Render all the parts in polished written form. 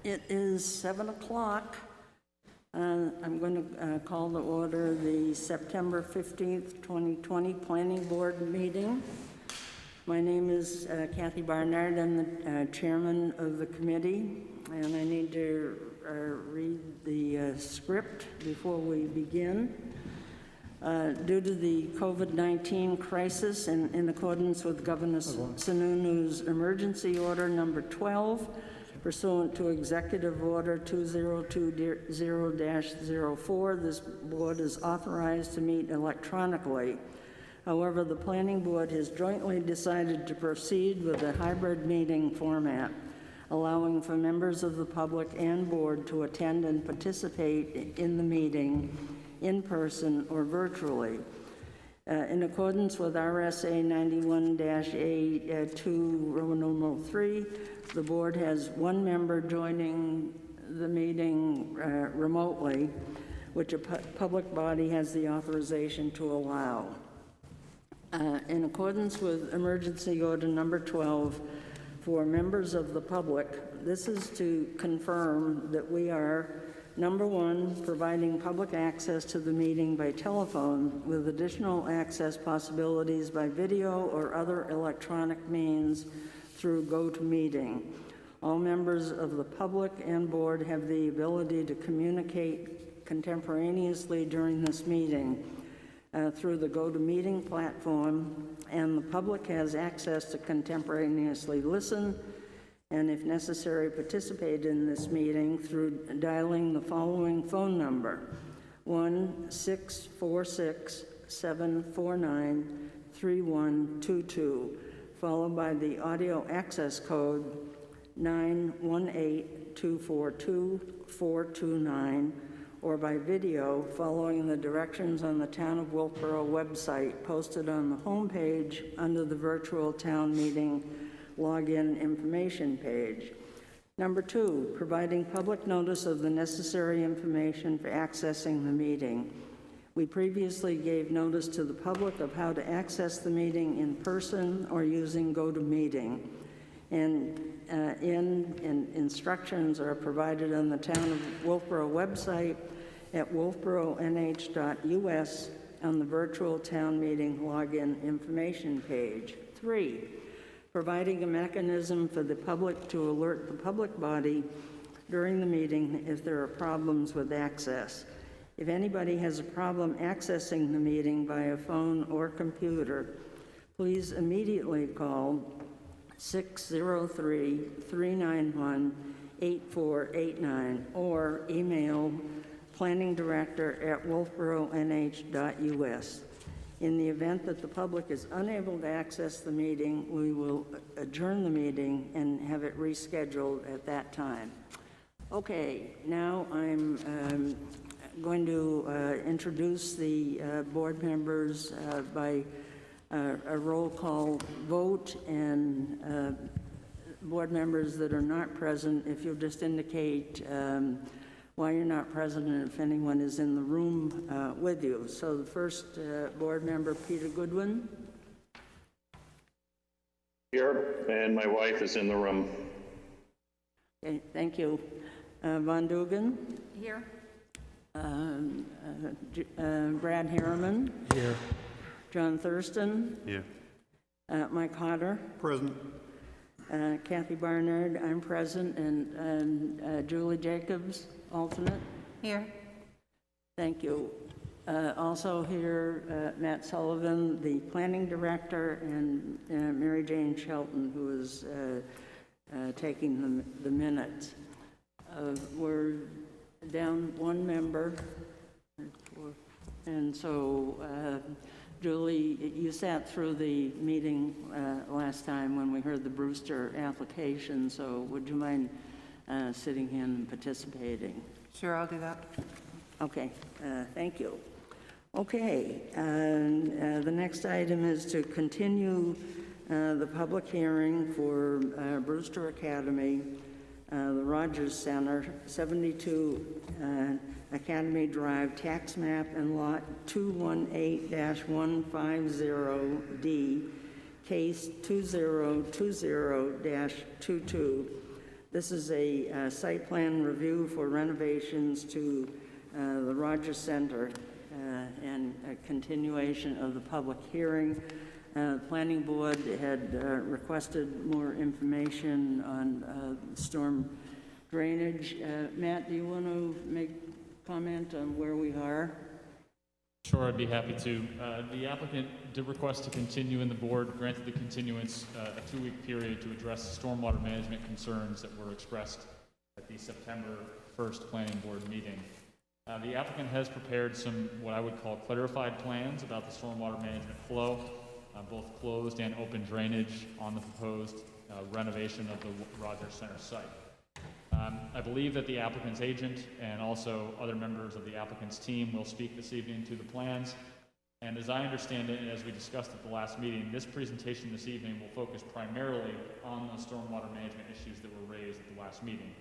It is 7 o'clock. I'm going to call to order the September 15th, 2020 Planning Board meeting. My name is Kathy Barnard. I'm the chairman of the committee, and I need to read the script before we begin. Due to the COVID-19 crisis and in accordance with Governor Sununu's emergency order number 12, pursuant to Executive Order 2020-04, this board is authorized to meet electronically. However, the Planning Board has jointly decided to proceed with a hybrid meeting format, allowing for members of the public and board to attend and participate in the meeting in person or virtually. In accordance with RSA 91-A2, Roman numeral 3, the board has one member joining the meeting remotely, which a public body has the authorization to allow. In accordance with emergency order number 12, for members of the public, this is to confirm that we are, number one, providing public access to the meeting by telephone with additional access possibilities by video or other electronic means through GoToMeeting. All members of the public and board have the ability to communicate contemporaneously during this meeting through the GoToMeeting platform, and the public has access to contemporaneously listen and, if necessary, participate in this meeting through dialing the following phone number: 1-646-749-3122, followed by the audio access code 918-242-429, or by video following the directions on the Town of Wolfeboro website posted on the homepage under the virtual town meeting login information page. Number two, providing public notice of the necessary information for accessing the meeting. We previously gave notice to the public of how to access the meeting in person or using GoToMeeting. And instructions are provided on the Town of Wolfeboro website at wolfeboronh.us on the virtual town meeting login information page. Three, providing a mechanism for the public to alert the public body during the meeting if there are problems with access. If anybody has a problem accessing the meeting via phone or computer, please immediately call 603-391-8489 or email planningdirector@wolfeboronh.us. In the event that the public is unable to access the meeting, we will adjourn the meeting and have it rescheduled at that time. Okay, now I'm going to introduce the board members by a roll call vote, and board members that are not present, if you'll just indicate why you're not present and if anyone is in the room with you. So the first board member, Peter Goodwin. Here, and my wife is in the room. Okay, thank you. Von Dugan. Here. Brad Harriman. Here. John Thurston. Here. Mike Hodder. Present. Kathy Barnard, I'm present, and Julie Jacobs, alternate. Here. Thank you. Also here, Matt Sullivan, the planning director, and Mary Jane Shelton, who is taking the minutes. We're down one member, and so Julie, you sat through the meeting last time when we heard the Brewster application, so would you mind sitting in and participating? Sure, I'll do that. Okay, thank you. Okay, the next item is to continue the public hearing for Brewster Academy, the Rogers Center, 72 Academy Drive, tax map and lot 218-150D, case 2020-22. This is a site plan review for renovations to the Rogers Center and a continuation of the public hearing. The planning board had requested more information on storm drainage. Matt, do you want to make comment on where we are? Sure, I'd be happy to. The applicant did request to continue, and the board granted the continuance a 2-week period to address stormwater management concerns that were expressed at the September 1st planning board meeting. The applicant has prepared some what I would call clarified plans about the stormwater management flow, both closed and open drainage on the proposed renovation of the Rogers Center site. I believe that the applicant's agent and also other members of the applicant's team will speak this evening to the plans. And as I understand it, and as we discussed at the last meeting, this presentation this evening will focus primarily on the stormwater management issues that were raised at the last meeting.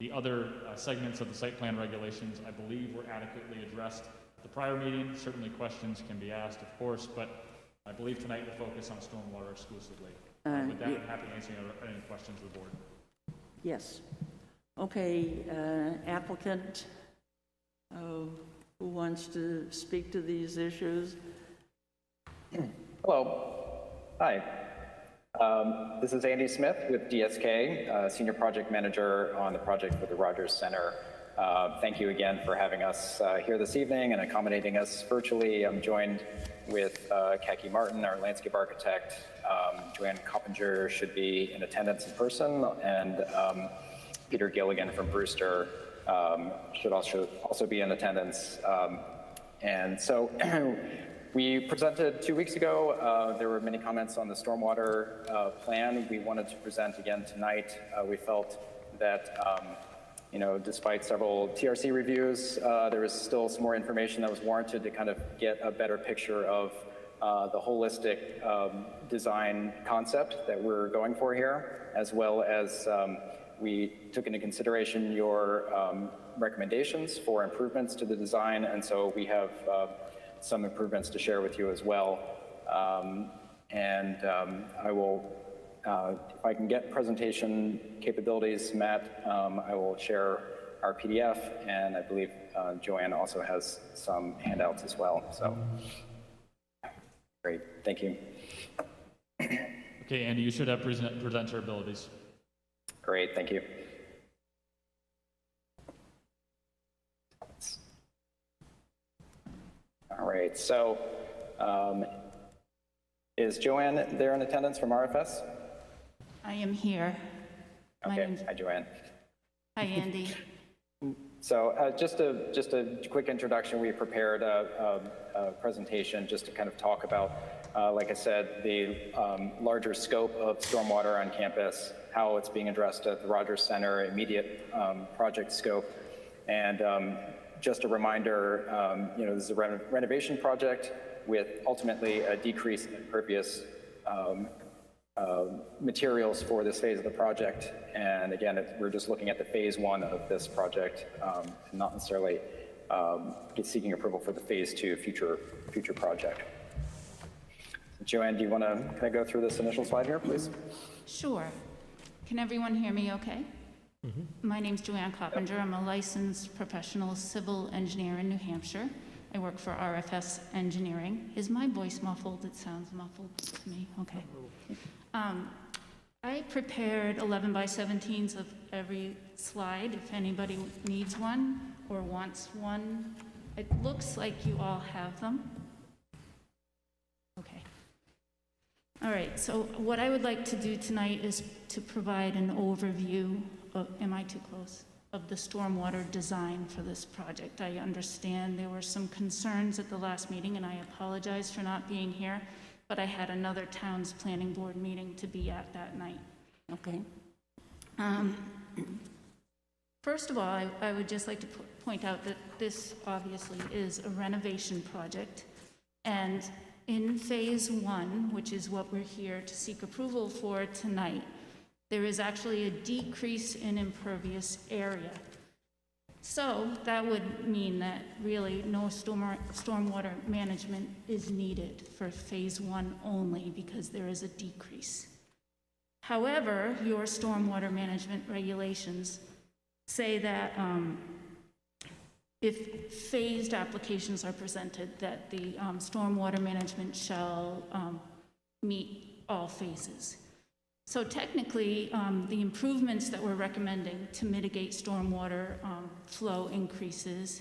The other segments of the site plan regulations, I believe, were adequately addressed at the prior meeting. Certainly questions can be asked, of course, but I believe tonight we'll focus on stormwater exclusively. With that, I'm happy to answer any questions of the board. Yes. Okay, applicant, who wants to speak to these issues? Hello. Hi. This is Andy Smith with DSK, Senior Project Manager on the project for the Rogers Center. Thank you again for having us here this evening and accommodating us virtually. I'm joined with Kaki Martin, our landscape architect. Joanne Coppinger should be in attendance in person, and Peter Gilligan from Brewster should also be in attendance. And so we presented 2 weeks ago. There were many comments on the stormwater plan. We wanted to present again tonight. We felt that despite several TRC reviews, there was still some more information that was warranted to kind of get a better picture of the holistic design concept that we're going for here, as well as we took into consideration your recommendations for improvements to the design, and so we have some improvements to share with you as well. I will, if I can get presentation capabilities, Matt, I will share our PDF, and I believe Joanne also has some handouts as well. So, great, thank you. Okay, Andy, you should have presenter abilities. Great, thank you. All right, so is Joanne there in attendance from RFS? I am here. Okay, hi Joanne. Hi, Andy. So just a quick introduction. We prepared a presentation just to kind of talk about, like I said, the larger scope of stormwater on campus, how it's being addressed at the Rogers Center, immediate project scope. And just a reminder, this is a renovation project with ultimately a decrease in impervious materials for this phase of the project. And again, we're just looking at the phase 1 of this project, not necessarily seeking approval for the phase 2 future project. Joanne, do you want to kind of go through this initial slide here, please? Sure. Can everyone hear me okay? Mm-hmm. My name's Joanne Coppinger. I'm a licensed professional civil engineer in New Hampshire. I work for RFS Engineering. Is my voice muffled? It sounds muffled to me. Okay. I prepared 11 by 17s of every slide if anybody needs one or wants one. It looks like you all have them. Okay. All right, so what I would like to do tonight is to provide an overview of, am I too close? Of the stormwater design for this project. I understand there were some concerns at the last meeting, and I apologize for not being here, but I had another town's planning board meeting to be at that night. Okay. First of all, I would just like to point out that this obviously is a renovation project, and in phase 1, which is what we're here to seek approval for tonight, there is actually a decrease in impervious area. So that would mean that really no stormwater management is needed for phase 1 only because there is a decrease. However, your stormwater management regulations say that if phased applications are presented, that the stormwater management shall meet all phases. So technically, the improvements that we're recommending to mitigate stormwater flow increases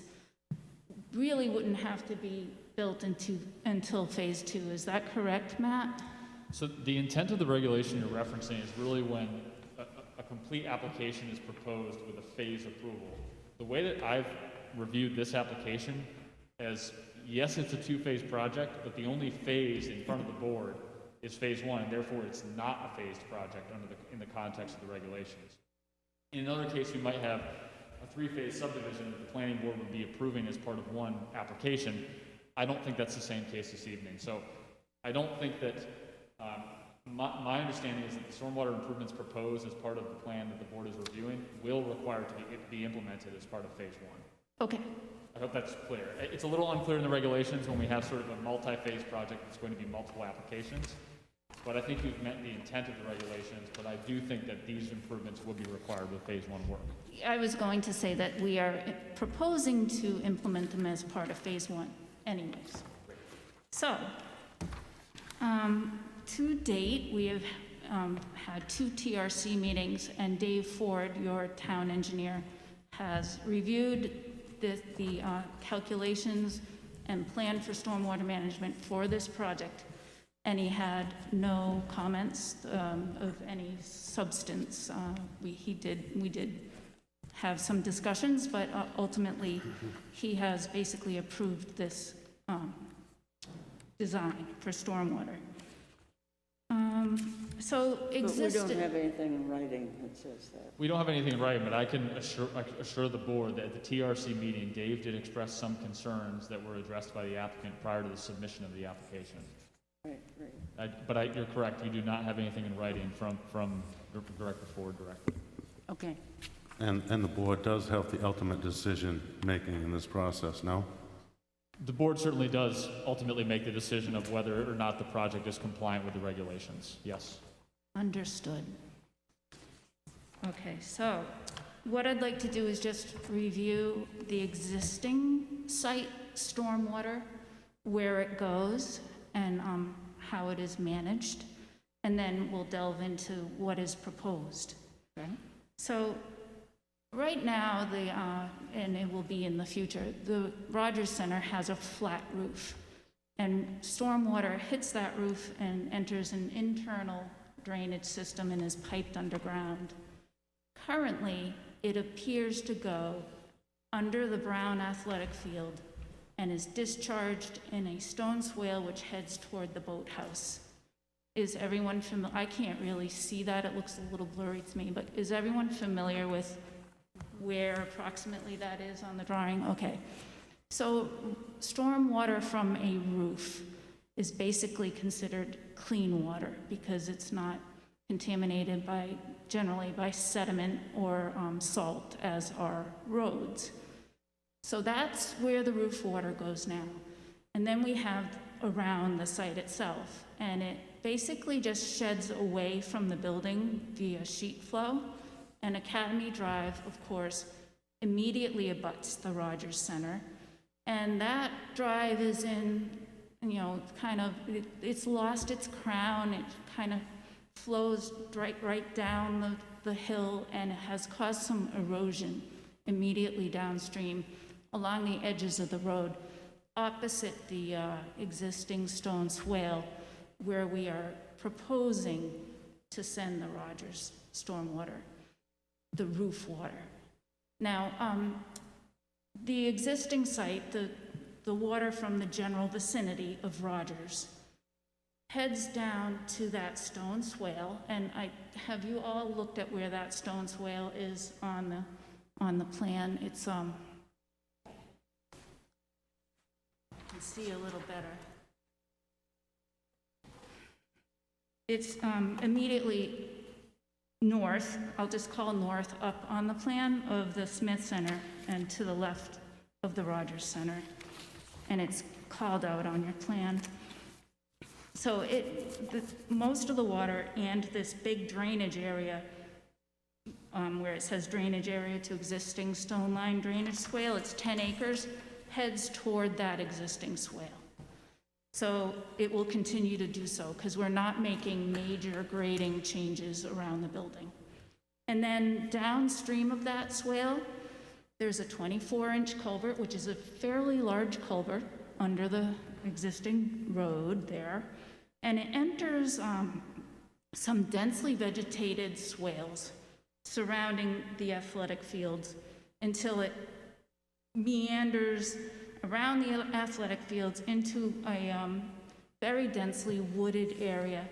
really wouldn't have to be built until phase 2. Is that correct, Matt? So the intent of the regulation you're referencing is really when a complete application is proposed with a phase approval. The way that I've reviewed this application as, yes, it's a 2-phase project, but the only phase in front of the board is phase 1, and therefore it's not a phased project in the context of the regulations. In another case, we might have a 3-phase subdivision that the planning board would be approving as part of one application. I don't think that's the same case this evening. So I don't think that, my understanding is that the stormwater improvements proposed as part of the plan that the board is reviewing will require to be implemented as part of phase 1. Okay. I hope that's clear. It's a little unclear in the regulations when we have sort of a multi-phase project that's going to be multiple applications. But I think you've met the intent of the regulations, but I do think that these improvements will be required with phase 1 work. I was going to say that we are proposing to implement them as part of phase 1 anyways. So, to date, we have had 2 TRC meetings, and Dave Ford, your town engineer, has reviewed the calculations and plan for stormwater management for this project, and he had no comments of any substance. We did have some discussions, but ultimately he has basically approved this design for stormwater. But we don't have anything in writing that says that. We don't have anything in writing, but I can assure the board that at the TRC meeting, Dave did express some concerns that were addressed by the applicant prior to the submission of the application. Right. But you're correct, we do not have anything in writing from Director Ford directly. Okay. And the board does have the ultimate decision-making in this process, no? The board certainly does ultimately make the decision of whether or not the project is compliant with the regulations, yes. Understood. Okay, so what I'd like to do is just review the existing site stormwater, where it goes, and how it is managed, and then we'll delve into what is proposed. Okay. So right now, and it will be in the future, the Rogers Center has a flat roof, and stormwater hits that roof and enters an internal drainage system and is piped underground. Currently, it appears to go under the Brown Athletic Field and is discharged in a stone swale which heads toward the boathouse. Is everyone familiar? I can't really see that. It looks a little blurry to me, but is everyone familiar with where approximately that is on the drawing? Okay. So stormwater from a roof is basically considered clean water because it's not contaminated generally by sediment or salt, as are roads. So that's where the roof water goes now. And then we have around the site itself, and it basically just sheds away from the building via sheet flow. And Academy Drive, of course, immediately abuts the Rogers Center. And that drive is in, it's lost its crown. It kind of flows right down the hill, and it has caused some erosion immediately downstream along the edges of the road, opposite the existing stone swale, where we are proposing to send the Rogers stormwater, the roof water. Now, the existing site, the water from the general vicinity of Rogers, heads down to that stone swale, and have you all looked at where that stone swale is on the plan? It's you can see a little better. It's immediately north, I'll just call north, up on the plan of the Smith Center and to the left of the Rogers Center. And it's called out on your plan. So most of the water and this big drainage area, where it says drainage area to existing stone line drainage swale, it's 10 acres, heads toward that existing swale. So it will continue to do so because we're not making major grading changes around the building. And then downstream of that swale, there's a 24-inch culvert, which is a fairly large culvert under the existing road there. And it enters some densely vegetated swales surrounding the athletic fields until it meanders around the athletic fields into a very densely wooded area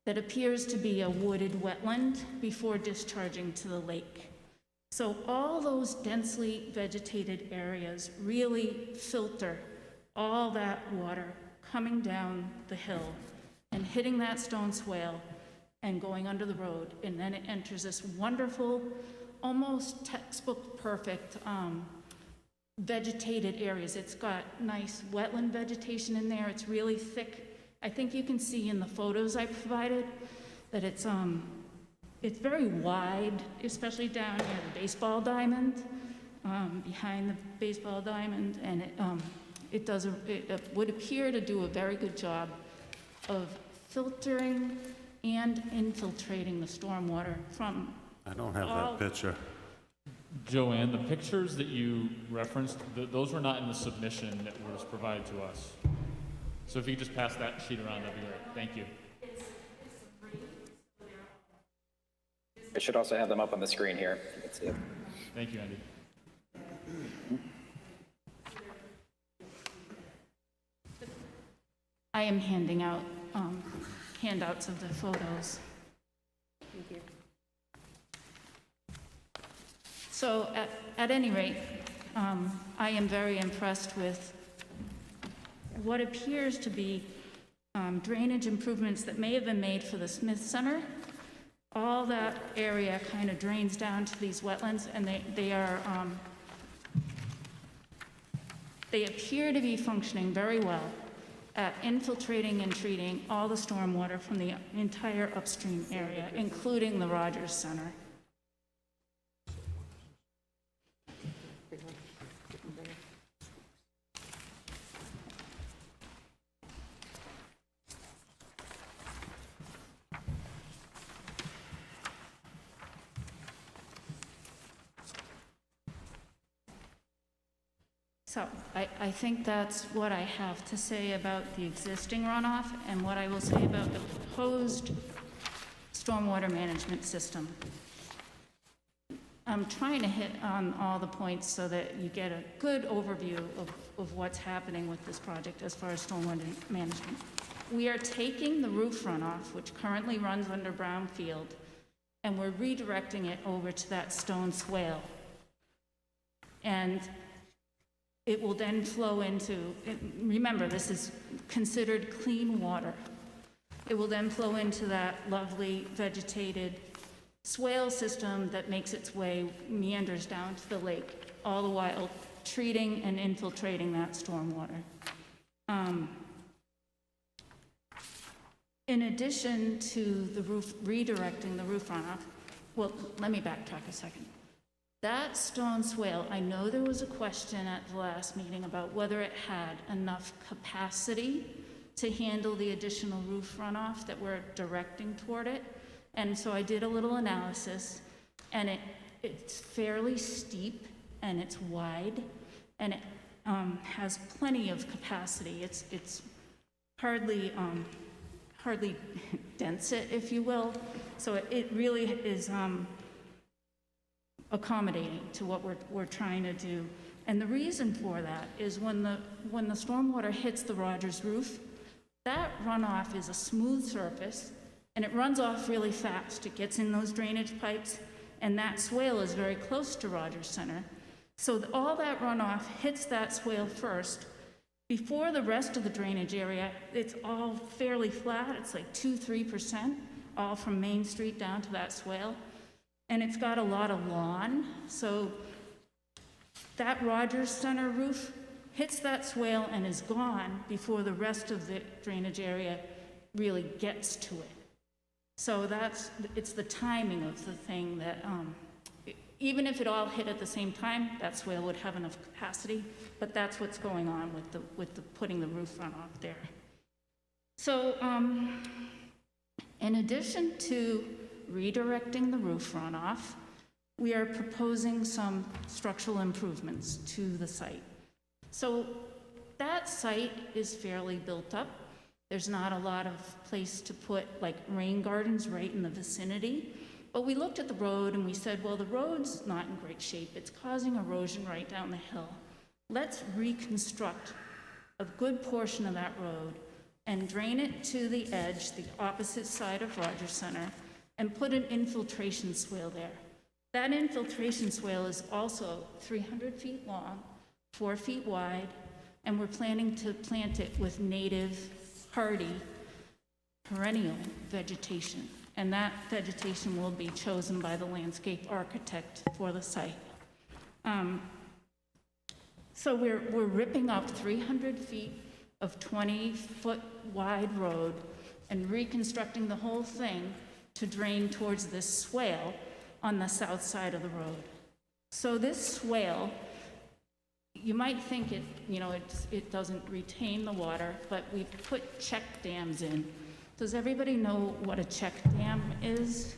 that appears to be a wooded wetland before discharging to the lake. So all those densely vegetated areas really filter all that water coming down the hill and hitting that stone swale and going under the road, and then it enters this wonderful, almost textbook perfect vegetated areas. It's got nice wetland vegetation in there. It's really thick. I think you can see in the photos I provided that it's very wide, especially down near the baseball diamond, behind the baseball diamond, and it would appear to do a very good job of filtering and infiltrating the stormwater from. I don't have that picture. Joanne, the pictures that you referenced, those were not in the submission that was provided to us. So if you could just pass that sheet around, that'd be great. Thank you. I should also have them up on the screen here. You can see it. Thank you, Andy. I am handing out handouts of the photos. Thank you. So at any rate, I am very impressed with what appears to be drainage improvements that may have been made for the Smith Center. All that area kind of drains down to these wetlands, and they appear to be functioning very well at infiltrating and treating all the stormwater from the entire upstream area, including the Rogers Center. So I think that's what I have to say about the existing runoff and what I will say about the proposed stormwater management system. I'm trying to hit on all the points so that you get a good overview of what's happening with this project as far as stormwater management. We are taking the roof runoff, which currently runs under Brownfield, and we're redirecting it over to that stone swale. And it will then flow into, remember, this is considered clean water. It will then flow into that lovely vegetated swale system that makes its way, meanders down to the lake, all the while treating and infiltrating that stormwater. In addition to the roof, redirecting the roof runoff, well, let me backtrack a second. That stone swale, I know there was a question at the last meeting about whether it had enough capacity to handle the additional roof runoff that we're directing toward it. And so I did a little analysis, and it's fairly steep, and it's wide, and it has plenty of capacity. It's hardly dense it, if you will. So it really is accommodating to what we're trying to do. And the reason for that is when the stormwater hits the Rogers roof, that runoff is a smooth surface, and it runs off really fast. It gets in those drainage pipes, and that swale is very close to Rogers Center. So all that runoff hits that swale first. Before the rest of the drainage area, it's all fairly flat. It's like 2-3%, all from Main Street down to that swale. And it's got a lot of lawn, so that Rogers Center roof hits that swale and is gone before the rest of the drainage area really gets to it. So it's the timing of the thing that, even if it all hit at the same time, that swale would have enough capacity, but that's what's going on with the putting the roof runoff there. So, in addition to redirecting the roof runoff, we are proposing some structural improvements to the site. So that site is fairly built up. There's not a lot of place to put like rain gardens right in the vicinity. But we looked at the road and we said, well, the road's not in great shape. It's causing erosion right down the hill. Let's reconstruct a good portion of that road and drain it to the edge, the opposite side of Rogers Center, and put an infiltration swale there. That infiltration swale is also 300 feet long, 4 feet wide, and we're planning to plant it with native, hardy, perennial vegetation. And that vegetation will be chosen by the landscape architect for the site. So we're ripping up 300 feet of 20-foot wide road and reconstructing the whole thing to drain towards this swale on the south side of the road. So this swale, you might think it doesn't retain the water, but we've put check dams in. Does everybody know what a check dam is?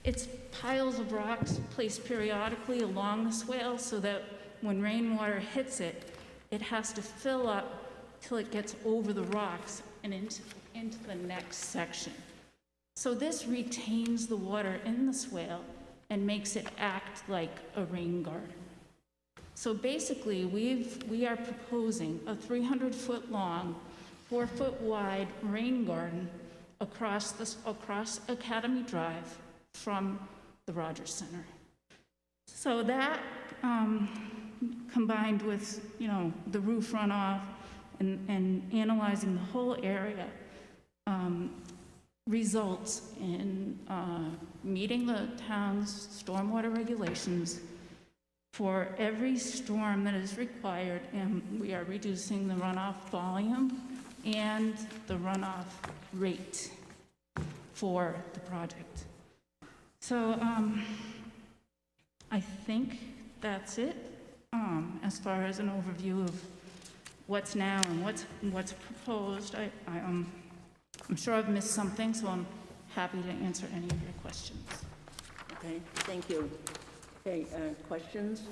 It's piles of rocks placed periodically along the swale so that when rainwater hits it, it has to fill up till it gets over the rocks and into the next section. So this retains the water in the swale and makes it act like a rain garden. So basically, we are proposing a 300-foot long, 4-foot wide rain garden across Academy Drive from the Rogers Center. So that, combined with the roof runoff and analyzing the whole area, results in meeting the town's stormwater regulations for every storm that is required, and we are reducing the runoff volume and the runoff rate for the project. So I think that's it as far as an overview of what's now and what's proposed. I'm sure I've missed something, so I'm happy to answer any of your questions. Okay, thank you. Okay, questions?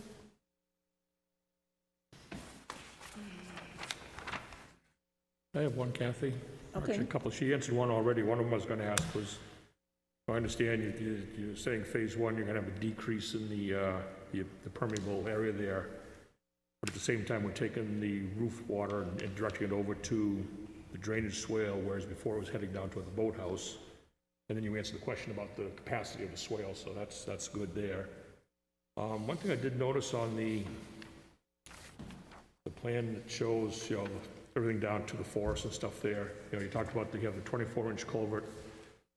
I have one, Kathy. Okay. Actually, a couple. She answered one already. One of them I was going to ask was, I understand you're saying phase one, you're going to have a decrease in the permeable area there, but at the same time, we're taking the roof water and directing it over to the drainage swale, whereas before it was heading down toward the boathouse. And then you answered the question about the capacity of the swale, so that's good there. One thing I did notice on the plan that shows, everything down to the forest and stuff there. You talked about you have the 24-inch culvert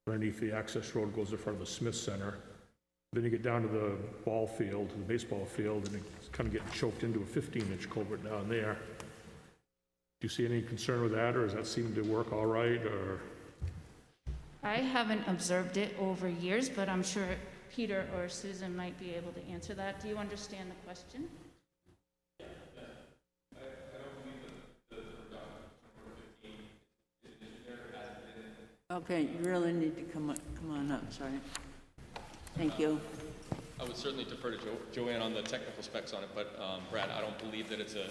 underneath the access road goes in front of the Smith Center. Then you get down to the ball field, the baseball field, and it's kind of getting choked into a 15-inch culvert down there. Do you see any concern with that, or does that seem to work all right, or? I haven't observed it over years, but I'm sure Peter or Susan might be able to answer that. Do you understand the question? Okay, you really need to come on up, sorry. Thank you. I would certainly defer to Joanne on the technical specs on it, but Brad, I don't believe that it's a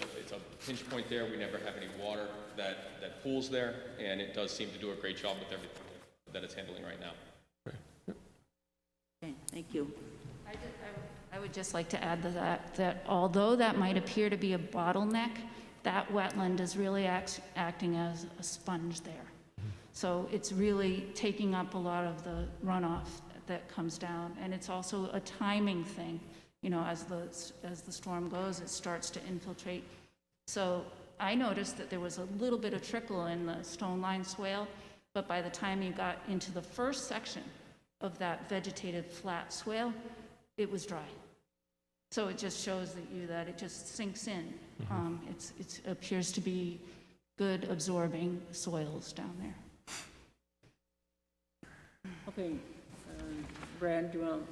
pinch point there. We never have any water that pools there, and it does seem to do a great job with everything that it's handling right now. Okay, thank you. I would just like to add to that although that might appear to be a bottleneck, that wetland is really acting as a sponge there. So it's really taking up a lot of the runoff that comes down, and it's also a timing thing. As the storm goes, it starts to infiltrate. So I noticed that there was a little bit of trickle in the stone line swale, but by the time you got into the first section of that vegetated flat swale, it was dry. So it just shows that it just sinks in. It appears to be good absorbing soils down there. Okay, Brad, do you want,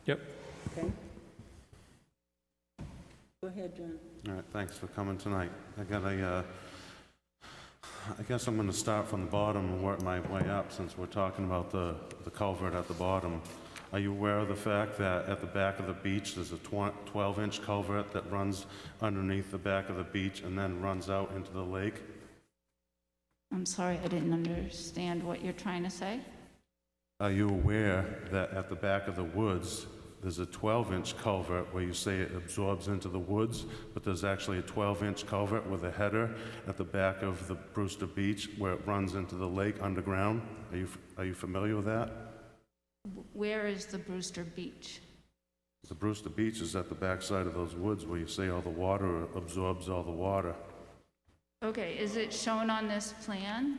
Yep. okay? Go ahead, John. All right, thanks for coming tonight. I guess I'm gonna start from the bottom and work my way up, since we're talking about the culvert at the bottom. Are you aware of the fact that at the back of the beach, there's a 12-inch culvert that runs underneath the back of the beach and then runs out into the lake? I'm sorry, I didn't understand what you're trying to say. Are you aware that at the back of the woods, there's a 12-inch culvert where you say it absorbs into the woods, but there's actually a 12-inch culvert with a header at the back of the Brewster Beach where it runs into the lake underground? Are you familiar with that? Where is the Brewster Beach? The Brewster Beach is at the backside of those woods where you say all the water absorbs all the water. Okay, is it shown on this plan?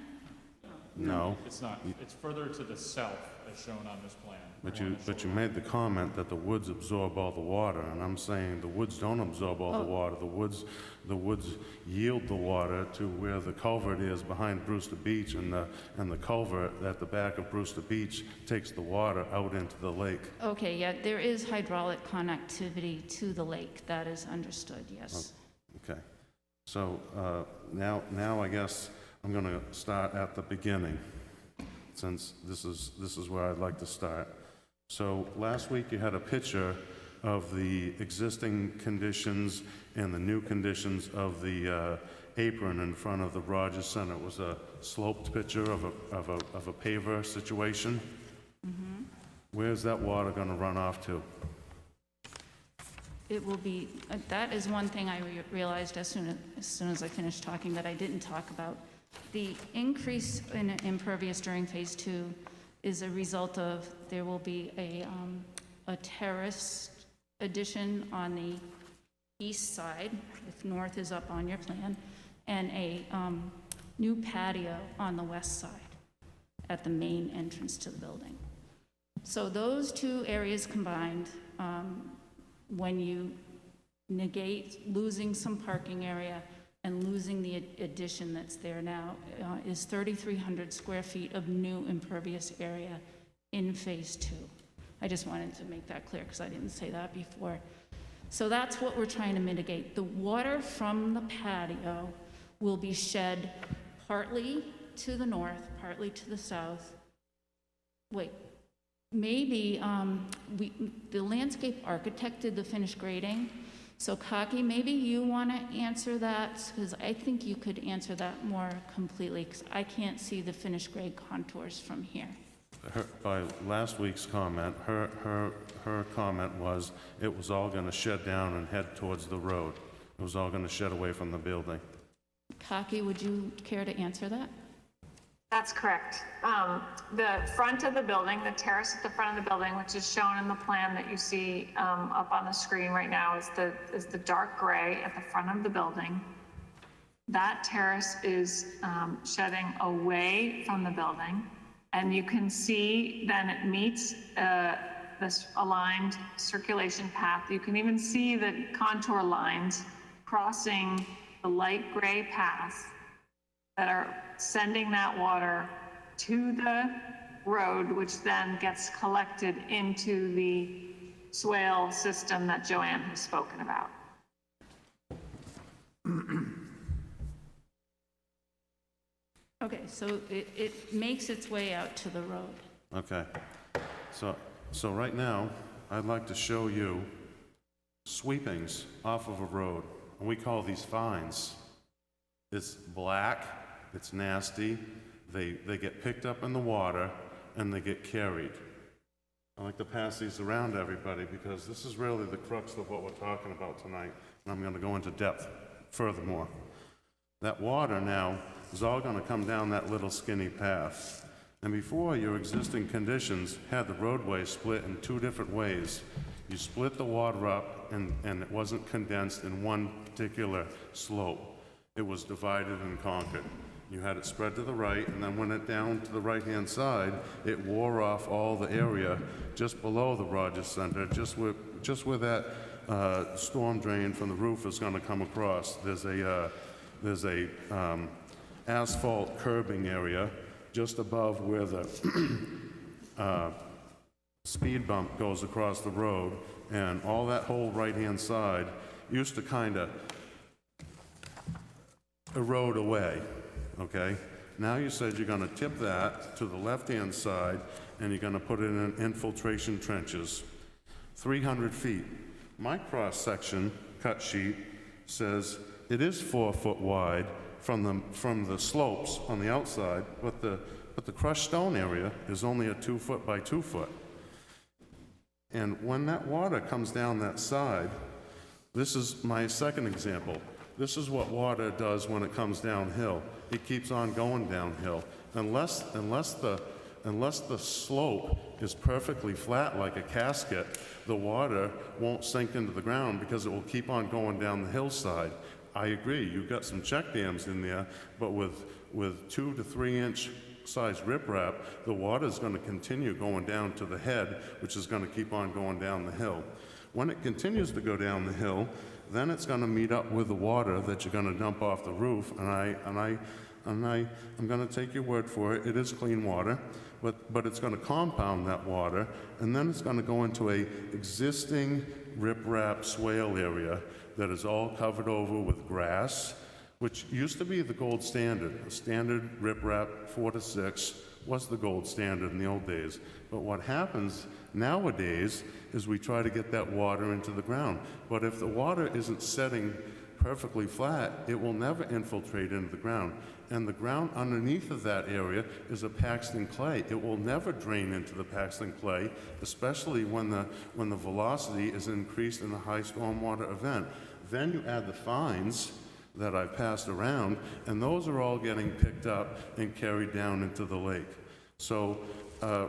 No. It's not. It's further to the south as shown on this plan. But you made the comment that the woods absorb all the water, and I'm saying the woods don't absorb all the water. The woods yield the water to where the culvert is behind Brewster Beach, and the culvert at the back of Brewster Beach takes the water out into the lake. Okay, yeah, there is hydraulic connectivity to the lake. That is understood, yes. Okay. So now I guess I'm going to start at the beginning, since this is where I'd like to start. So last week you had a picture of the existing conditions and the new conditions of the apron in front of the Rogers Center. It was a sloped picture of a paver situation. Mm-hmm. Where's that water going to run off to? It will be, that is one thing I realized as soon as I finished talking that I didn't talk about. The increase in impervious during phase 2 is a result of, there will be a terrace addition on the east side, if north is up on your plan, and a new patio on the west side at the main entrance to the building. So those two areas combined, when you negate losing some parking area and losing the addition that's there now, is 3,300 square feet of new impervious area in phase 2. I just wanted to make that clear because I didn't say that before. So that's what we're trying to mitigate. The water from the patio will be shed partly to the north, partly to the south. Wait, maybe the landscape architect did the finished grading. So Kaki, maybe you want to answer that, because I think you could answer that more completely, because I can't see the finished grade contours from here. By last week's comment, her comment was it was all going to shed down and head towards the road. It was all going to shed away from the building. Kaki, would you care to answer that? That's correct. The front of the building, the terrace at the front of the building, which is shown in the plan that you see up on the screen right now, is the dark gray at the front of the building. That terrace is shedding away from the building, and you can see then it meets this aligned circulation path. You can even see the contour lines crossing the light gray path that are sending that water to the road, which then gets collected into the swale system that Joanne has spoken about. Okay, so it makes its way out to the road. Okay. So right now, I'd like to show you sweepings off of a road, and we call these fines. It's black, it's nasty, they get picked up in the water, and they get carried. I like to pass these around to everybody because this is really the crux of what we're talking about tonight, and I'm going to go into depth furthermore. That water now is all going to come down that little skinny path. And before, your existing conditions had the roadway split in two different ways. You split the water up, and it wasn't condensed in one particular slope. It was divided and conquered. You had it spread to the right, and then when it down to the right-hand side, it wore off all the area just below the Rogers Center, just where that storm drain from the roof is going to come across. There's a asphalt curbing area just above where the speed bump goes across the road, and all that whole right-hand side used to kind of erode away, okay? Now you said you're gonna tip that to the left-hand side, and you're gonna put it in infiltration trenches, 300 feet. My cross-section cut sheet says it is 4 foot wide from the slopes on the outside, but the crushed stone area is only a 2 foot by 2 foot. And when that water comes down that side, this is my second example. This is what water does when it comes downhill. It keeps on going downhill. Unless the slope is perfectly flat like a casket, the water won't sink into the ground because it will keep on going down the hillside. I agree, you've got some check dams in there, but with 2 to 3 inch size riprap, the water is going to continue going down to the head, which is going to keep on going down the hill. When it continues to go down the hill, then it's going to meet up with the water that you're going to dump off the roof, and I'm going to take your word for it. It is clean water, but it's going to compound that water, and then it's going to go into a existing riprap swale area that is all covered over with grass, which used to be the gold standard. A standard riprap 4 to 6 was the gold standard in the old days. But what happens nowadays is we try to get that water into the ground. But if the water isn't setting perfectly flat, it will never infiltrate into the ground. And the ground underneath of that area is a Paxton clay. It will never drain into the Paxton clay, especially when the velocity is increased in a high stormwater event. Then you add the fines that I've passed around, and those are all getting picked up and carried down into the lake. So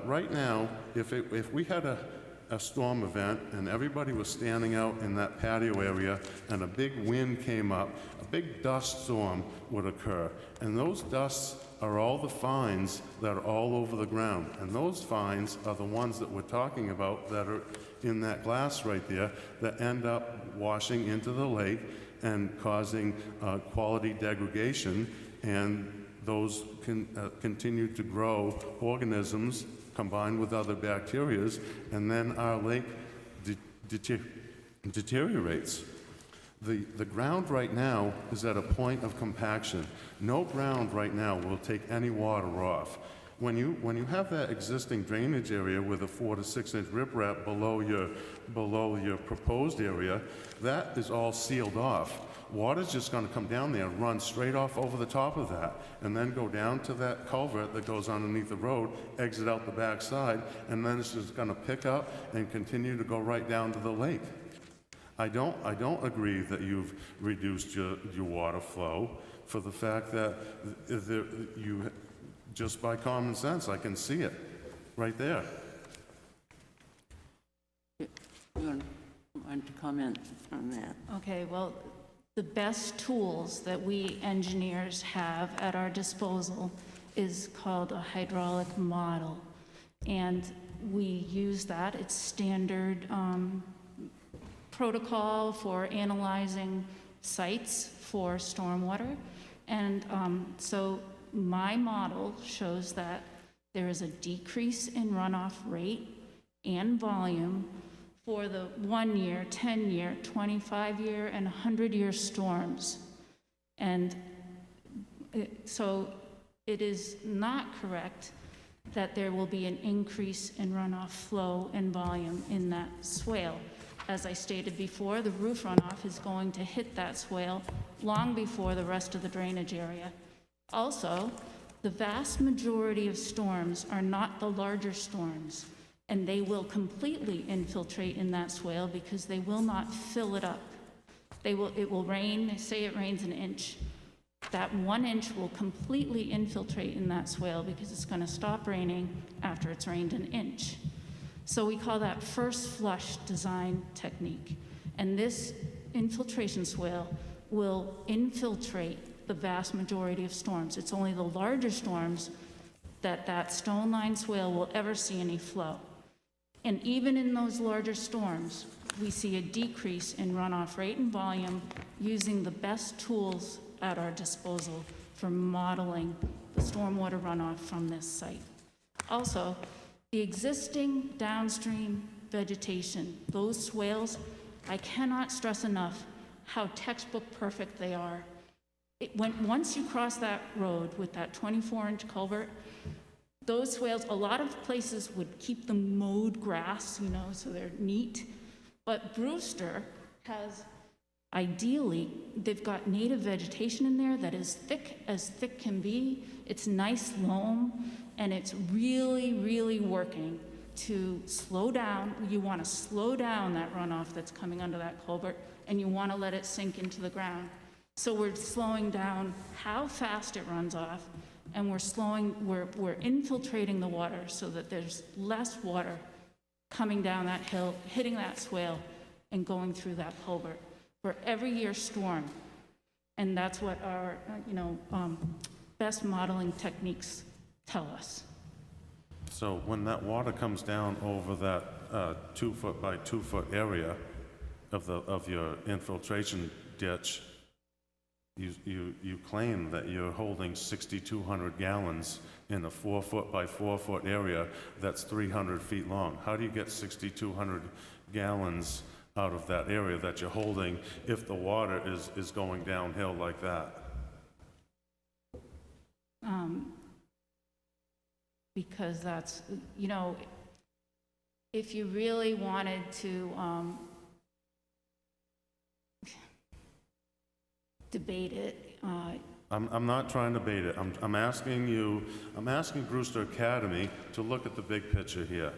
right now, if we had a storm event and everybody was standing out in that patio area and a big wind came up, a big dust storm would occur. And those dusts are all the fines that are all over the ground. And those fines are the ones that we're talking about that are in that glass right there that end up washing into the lake and causing quality degradation, and those can continue to grow organisms combined with other bacterias, and then our lake deteriorates. The ground right now is at a point of compaction. No ground right now will take any water off. When you have that existing drainage area with a 4 to 6 inch riprap below your proposed area, that is all sealed off. Water's just going to come down there and run straight off over the top of that, and then go down to that culvert that goes underneath the road, exit out the back side, and then it's just going to pick up and continue to go right down to the lake. I don't agree that you've reduced your water flow for the fact that you, just by common sense, I can see it right there. You want to comment on that? Okay, well, the best tools that we engineers have at our disposal is called a hydraulic model. And we use that. It's standard protocol for analyzing sites for stormwater. And so my model shows that there is a decrease in runoff rate and volume for the 1 year, 10 year, 25 year, and 100-year storms. And so it is not correct that there will be an increase in runoff flow and volume in that swale. As I stated before, the roof runoff is going to hit that swale long before the rest of the drainage area. Also, the vast majority of storms are not the larger storms, and they will completely infiltrate in that swale because they will not fill it up. It will rain, say it rains an inch. That 1 inch will completely infiltrate in that swale because it's going to stop raining after it's rained an inch. So we call that first flush design technique. And this infiltration swale will infiltrate the vast majority of storms. It's only the larger storms that stone line swale will ever see any flow. And even in those larger storms, we see a decrease in runoff rate and volume using the best tools at our disposal for modeling the stormwater runoff from this site. Also, The existing downstream vegetation, those swales, I cannot stress enough how textbook perfect they are. Once you cross that road with that 24-inch culvert, those swales, a lot of places would keep them mowed grass, you know, so they're neat. But Brewster has, ideally, they've got native vegetation in there that is thick as thick can be. It's nice loam, and it's really, really working to slow down. You want to slow down that runoff that's coming under that culvert, and you want to let it sink into the ground. So we're slowing down how fast it runs off, and we're infiltrating the water so that there's less water coming down that hill, hitting that swale, and going through that culvert for every year storm. And that's what our, best modeling techniques tell us. So when that water comes down over that 2 foot by 2 foot area of your infiltration ditch, you claim that you're holding 6,200 gallons in a 4 foot by 4 foot area that's 300 feet long. How do you get 6,200 gallons out of that area that you're holding if the water is going downhill like that? Because that's, if you really wanted to debate it. I'm not trying to debate it. I'm asking Brewster Academy to look at the big picture here.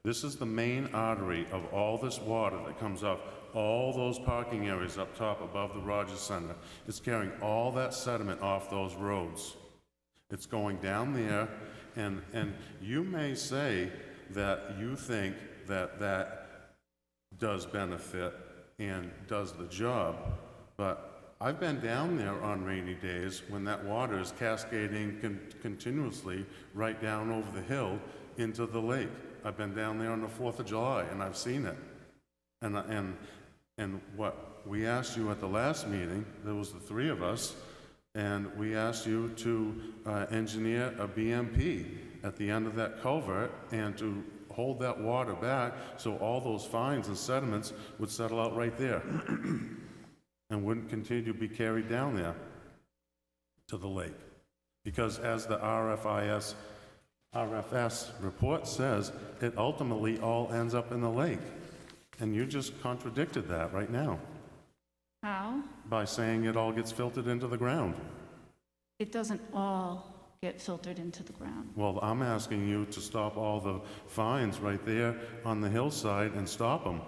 This is the main artery of all this water that comes off all those parking areas up top above the Rogers Center. It's carrying all that sediment off those roads. It's going down there, and you may say that you think that that does benefit and does the job, but I've been down there on rainy days when that water is cascading continuously right down over the hill into the lake. I've been down there on the 4th of July, and I've seen it. And what we asked you at the last meeting, there was the 3 of us, and we asked you to engineer a BMP at the end of that culvert and to hold that water back so all those fines and sediments would settle out right there and wouldn't continue to be carried down there to the lake. Because as the RFS report says, it ultimately all ends up in the lake. And you just contradicted that right now. How? By saying it all gets filtered into the ground. It doesn't all get filtered into the ground. Well, I'm asking you to stop all the fines right there on the hillside and stop them.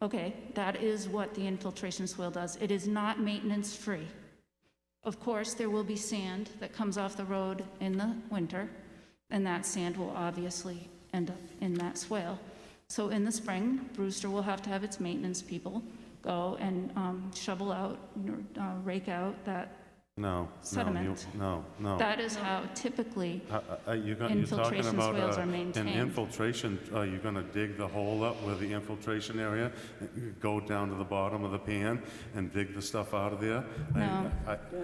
Okay, that is what the infiltration swale does. It is not maintenance free. Of course, there will be sand that comes off the road in the winter, and that sand will obviously end up in that swale. So in the spring, Brewster will have to have its maintenance people go and shovel out, rake out that sediment. No. That is how typically You're infiltration talking about swales are maintained. an infiltration, are you going to dig the hole up where the infiltration area, go down to the bottom of the pan and dig the stuff out of there? No.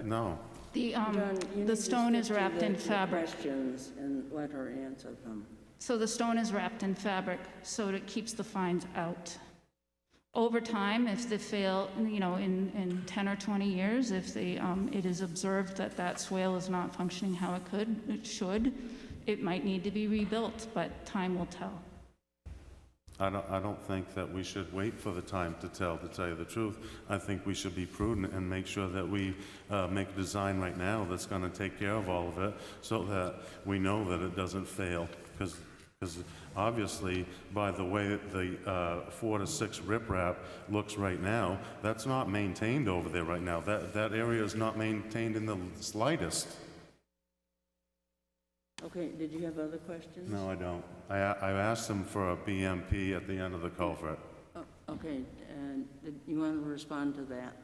No. John, you need The to stone is stick to wrapped in the fabric. questions and let her answer them. So the stone is wrapped in fabric so it keeps the fines out. Over time, if they fail, in 10 or 20 years, if it is observed that that swale is not functioning how it should, it might need to be rebuilt, but time will tell. I don't think that we should wait for the time to tell you the truth. I think we should be prudent and make sure that we make a design right now that's going to take care of all of it so that we know that it doesn't fail. Because obviously, by the way the 4 to 6 riprap looks right now, that's not maintained over there right now. That area is not maintained in the slightest. Okay, did you have other questions? No, I don't. I asked them for a BMP at the end of the culvert. Oh, okay, and you want to respond to that?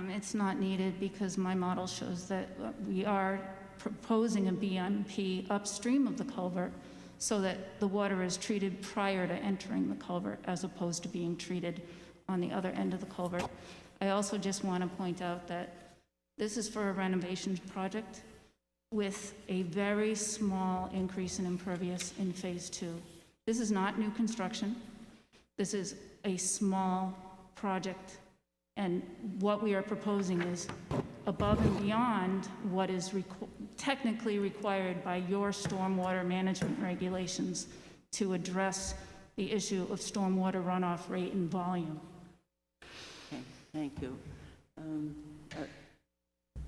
It's not needed because my model shows that we are proposing a BMP upstream of the culvert so that the water is treated prior to entering the culvert as opposed to being treated on the other end of the culvert. I also just want to point out that this is for a renovation project with a very small increase in impervious in phase 2. This is not new construction. This is a small project, and what we are proposing is above and beyond what is technically required by your stormwater management regulations to address the issue of stormwater runoff rate and volume. Okay, thank you.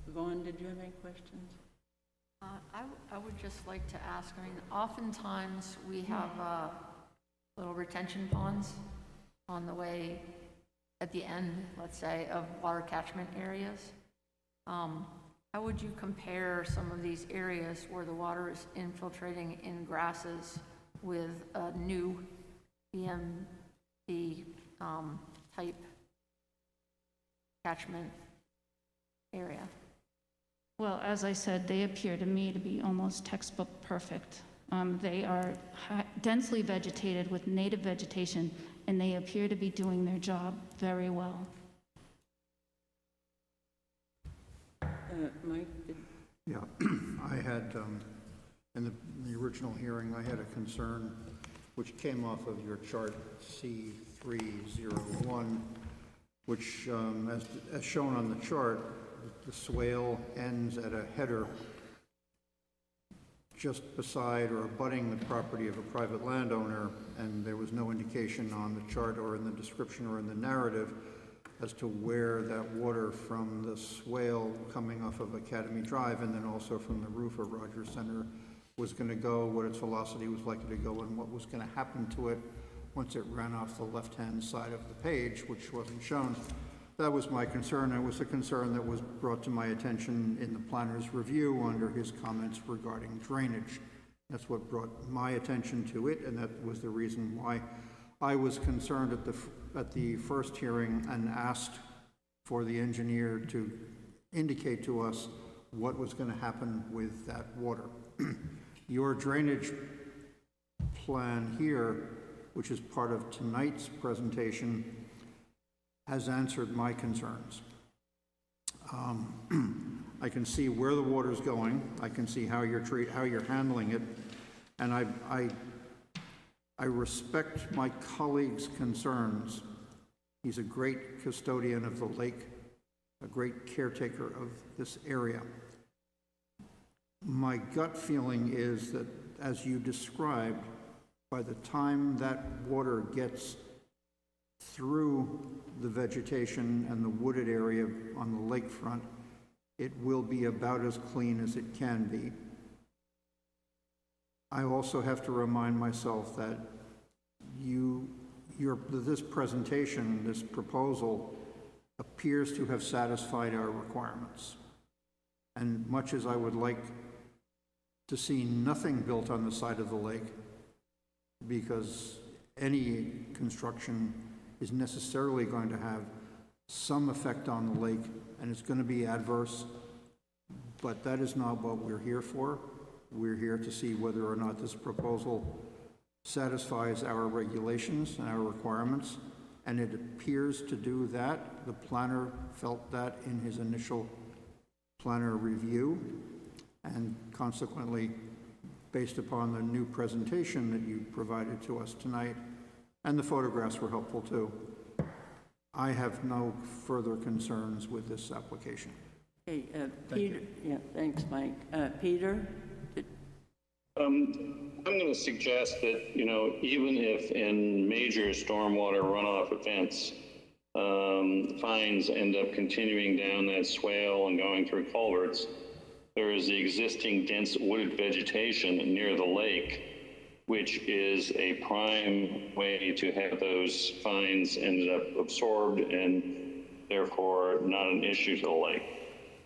Vaughn, did you have any questions? I would just like to ask, I mean, oftentimes we have little retention ponds on the way at the end, let's say, of water catchment areas. How would you compare some of these areas where the water is infiltrating in grasses with a new EMP type catchment area? Well, as I said, they appear to me to be almost textbook perfect. They are densely vegetated with native vegetation, and they appear to be doing their job very well. Mike? Yeah, I had, in the original hearing, I had a concern which came off of your chart C301, which, as shown on the chart, the swale ends at a header just beside or abutting the property of a private landowner, and there was no indication on the chart or in the description or in the narrative as to where that water from the swale coming off of Academy Drive and then also from the roof of Rogers Center was going to go, what its velocity was likely to go, and what was going to happen to it once it ran off the left-hand side of the page, which wasn't shown. That was my concern. It was a concern that was brought to my attention in the planner's review under his comments regarding drainage. That's what brought my attention to it, and that was the reason why I was concerned at the first hearing and asked for the engineer to indicate to us what was going to happen with that water. Your drainage plan here, which is part of tonight's presentation, has answered my concerns. I can see where the water's going. I can see how you're handling it, and I respect my colleague's concerns. He's a great custodian of the lake, a great caretaker of this area. My gut feeling is that, as you described, by the time that water gets through the vegetation and the wooded area on the lakefront, it will be about as clean as it can be. I also have to remind myself that this presentation, this proposal, appears to have satisfied our requirements. And much as I would like to see nothing built on the side of the lake, because any construction is necessarily going to have some effect on the lake, and it's going to be adverse, but that is not what we're here for. We're here to see whether or not this proposal satisfies our regulations and our requirements, and it appears to do that. The planner felt that in his initial planner review, and consequently, based upon the new presentation that you provided to us tonight, and the photographs were helpful too, I have no further concerns with this application. Okay, Peter. Yeah, thanks, Mike. Peter? I'm going to suggest that, even if in major stormwater runoff events, fines end up continuing down that swale and going through culverts, there is the existing dense wooded vegetation near the lake, which is a prime way to have those fines ended up absorbed and therefore not an issue to the lake.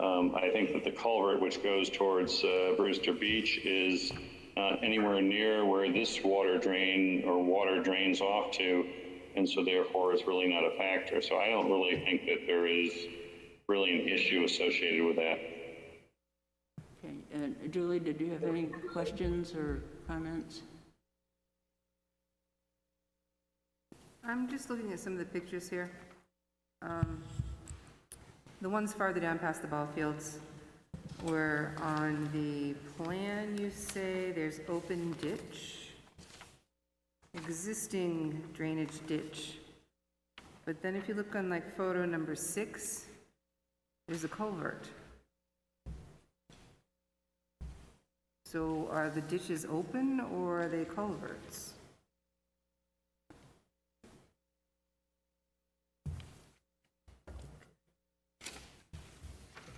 I think that the culvert, which goes towards Brewster Beach, is not anywhere near where this water drains off to, and so therefore it's really not a factor. So I don't really think that there is really an issue associated with that. Okay, Julie, did you have any questions or comments? I'm just looking at some of the pictures here. The ones farther down past the ball fields, where on the plan you say there's open ditch. existing drainage ditch. But then if you look on like photo number 6, there's a culvert. So are the ditches open or are they culverts?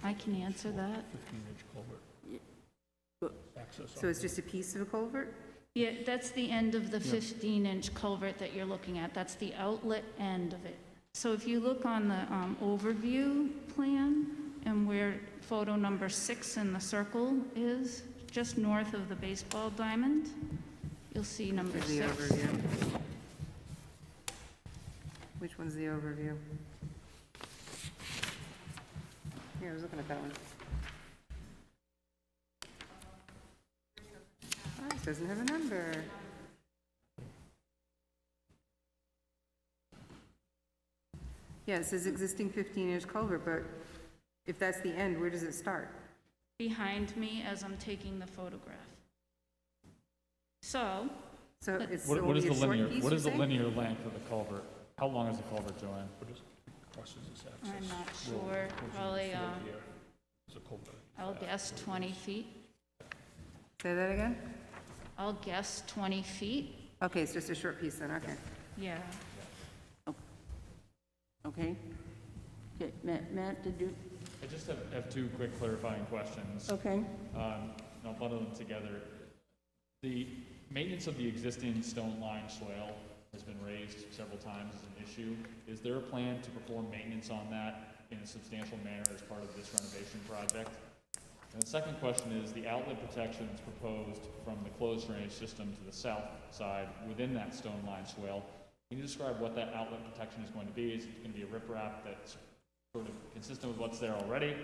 I can answer that. 15-inch culvert. Access So it's just a piece of a culvert? Yeah, that's the end of the 15-inch culvert that you're looking at. That's the outlet end of it. So if you look on the overview plan and where photo number 6 in the circle is, just north of the baseball diamond, you'll see number Here's the 6. overview. Which one's the overview? Here, I was looking at that one. Oh, it doesn't have a number. Yeah, it says existing 15-inch culvert, but if that's the end, where does it start? Behind me as I'm taking the photograph. So, So it's What only is a the short linear, piece, what you're is the saying? linear length of the culvert? How long is the culvert, Joanne? crosses this access. I'm not road, sure, goes in the probably, field here. There's a culvert. I'll guess 20 feet. Say that again? I'll guess 20 feet. Okay, it's just a short piece then, okay. Yeah. Okay? Okay, Matt, did you? I just have two quick clarifying questions. Okay. And I'll bundle them together. The maintenance of the existing stone line swale has been raised several times as an issue. Is there a plan to perform maintenance on that in a substantial manner as part of this renovation project? And the second question is the outlet protections proposed from the closed drainage system to the south side within that stone line swale. Can you describe what that outlet protection is going to be? Is it going to be a riprap that's sort of consistent with what's there already?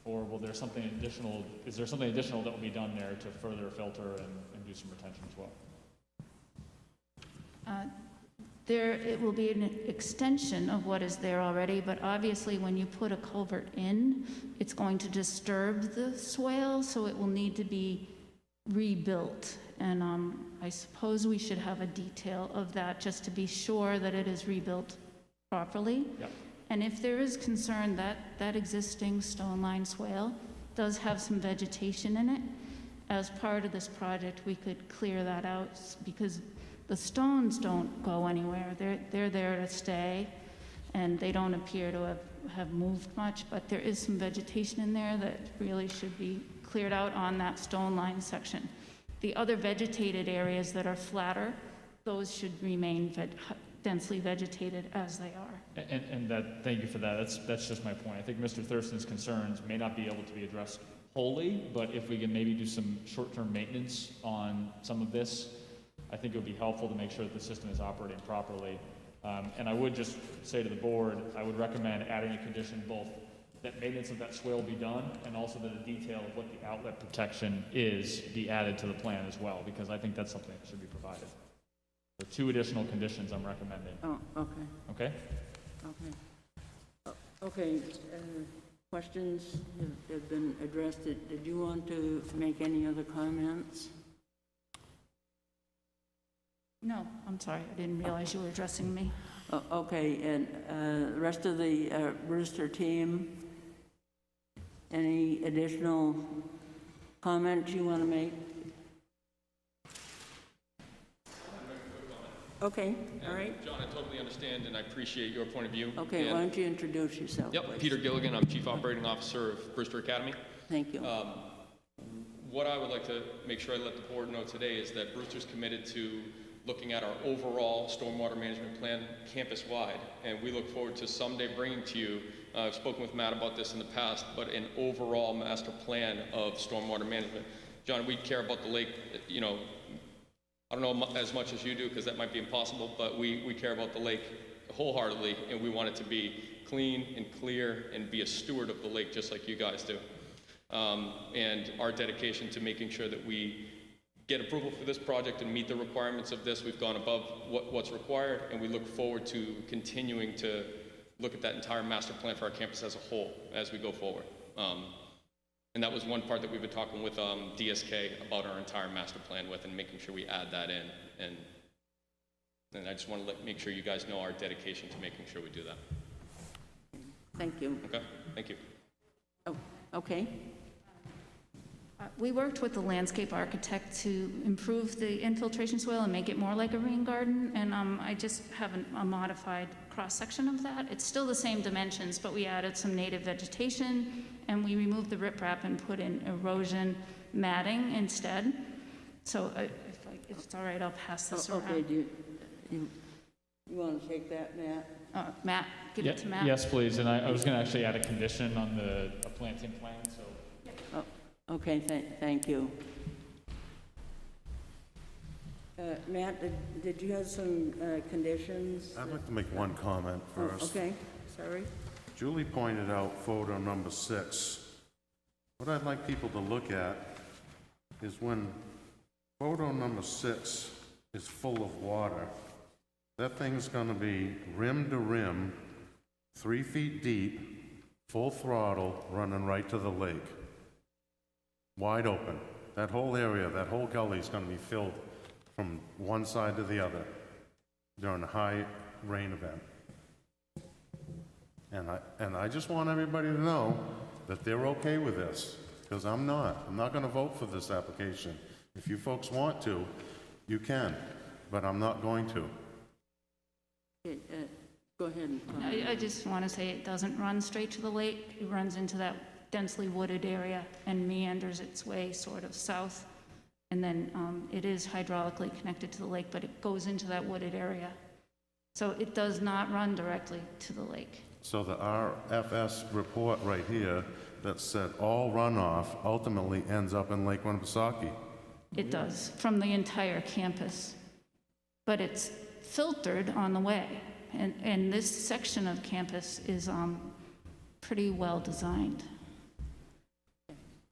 Or will there something additional, is there something additional that will be done there to further filter and do some retention as well? It will be an extension of what is there already, but obviously when you put a culvert in, it's going to disturb the swale, so it will need to be rebuilt. And I suppose we should have a detail of that just to be sure that it is rebuilt properly. Yep. And if there is concern that that existing stone line swale does have some vegetation in it, as part of this project, we could clear that out because the stones don't go anywhere. They're there to stay, and they don't appear to have moved much, but there is some vegetation in there that really should be cleared out on that stone line section. The other vegetated areas that are flatter, those should remain densely vegetated as they are. And that, thank you for that. That's just my point. I think Mr. Thurston's concerns may not be able to be addressed wholly, but if we can maybe do some short-term maintenance on some of this, I think it would be helpful to make sure that the system is operating properly. And I would just say to the board, I would recommend adding a condition both that maintenance of that swale be done and also that a detail of what the outlet protection is be added to the plan as well, because I think that's something that should be provided. So 2 additional conditions I'm recommending. Oh, okay, Okay? okay. Okay, questions have been addressed. Did you want to make any other comments? No, I'm sorry, I didn't realize you were addressing me. Okay, and the rest of the Brewster team, any additional comments you want to make? Okay, all right. John, I totally understand and I appreciate your point of view. Okay, And- why don't you introduce yourself, Yep, please? Peter Gilligan, I'm Chief Operating Officer of Brewster Academy. Thank you. What I would like to make sure I let the board know today is that Brewster's committed to looking at our overall stormwater management plan campus-wide, and we look forward to someday bringing to you, I've spoken with Matt about this in the past, but an overall master plan of stormwater management. John, we care about the lake, you know, I don't know as much as you do because that might be impossible, but we care about the lake wholeheartedly, and we want it to be clean and clear and be a steward of the lake just like you guys do. And our dedication to making sure that we get approval for this project and meet the requirements of this, we've gone above what's required, and we look forward to continuing to look at that entire master plan for our campus as a whole as we go forward. And that was one part that we've been talking with DSK about our entire master plan with and making sure we add that in. And And I just want to make sure you guys know our dedication to making sure we do that. Thank you. Okay, thank you. Oh, okay. We worked with the landscape architect to improve the infiltration swale and make it more like a rain garden, and I just have a modified cross-section of that. It's still the same dimensions, but we added some native vegetation, and we removed the riprap and put in erosion matting instead. So if it's all right, I'll pass this around. Okay, do you want to take that, Matt? Matt, give it to Matt. Yes, please, and I was going to actually add a condition on the planting plan, so. Okay, thank you. Matt, did you have some conditions? I'd like to make one comment first. Okay, sorry. Julie pointed out photo number 6. What I'd like people to look at is when photo number 6 is full of water, that thing's gonna be rim to rim, 3 feet deep, full throttle, running right to the lake. Wide open. That whole area, that whole gully is gonna be filled from one side to the other during a high rain event. And I just want everybody to know that they're okay with this, because I'm not. I'm not gonna vote for this application. If you folks want to, you can, but I'm not going to. Okay, go ahead. I just want to say it doesn't run straight to the lake. It runs into that densely wooded area and meanders its way sort of south. And then it is hydraulically connected to the lake, but it goes into that wooded area. So it does not run directly to the lake. So the RFS report right here that said all runoff ultimately ends up in Lake Winnipesaukee. It does, from the entire campus. But it's filtered on the way. And this section of campus is pretty well designed.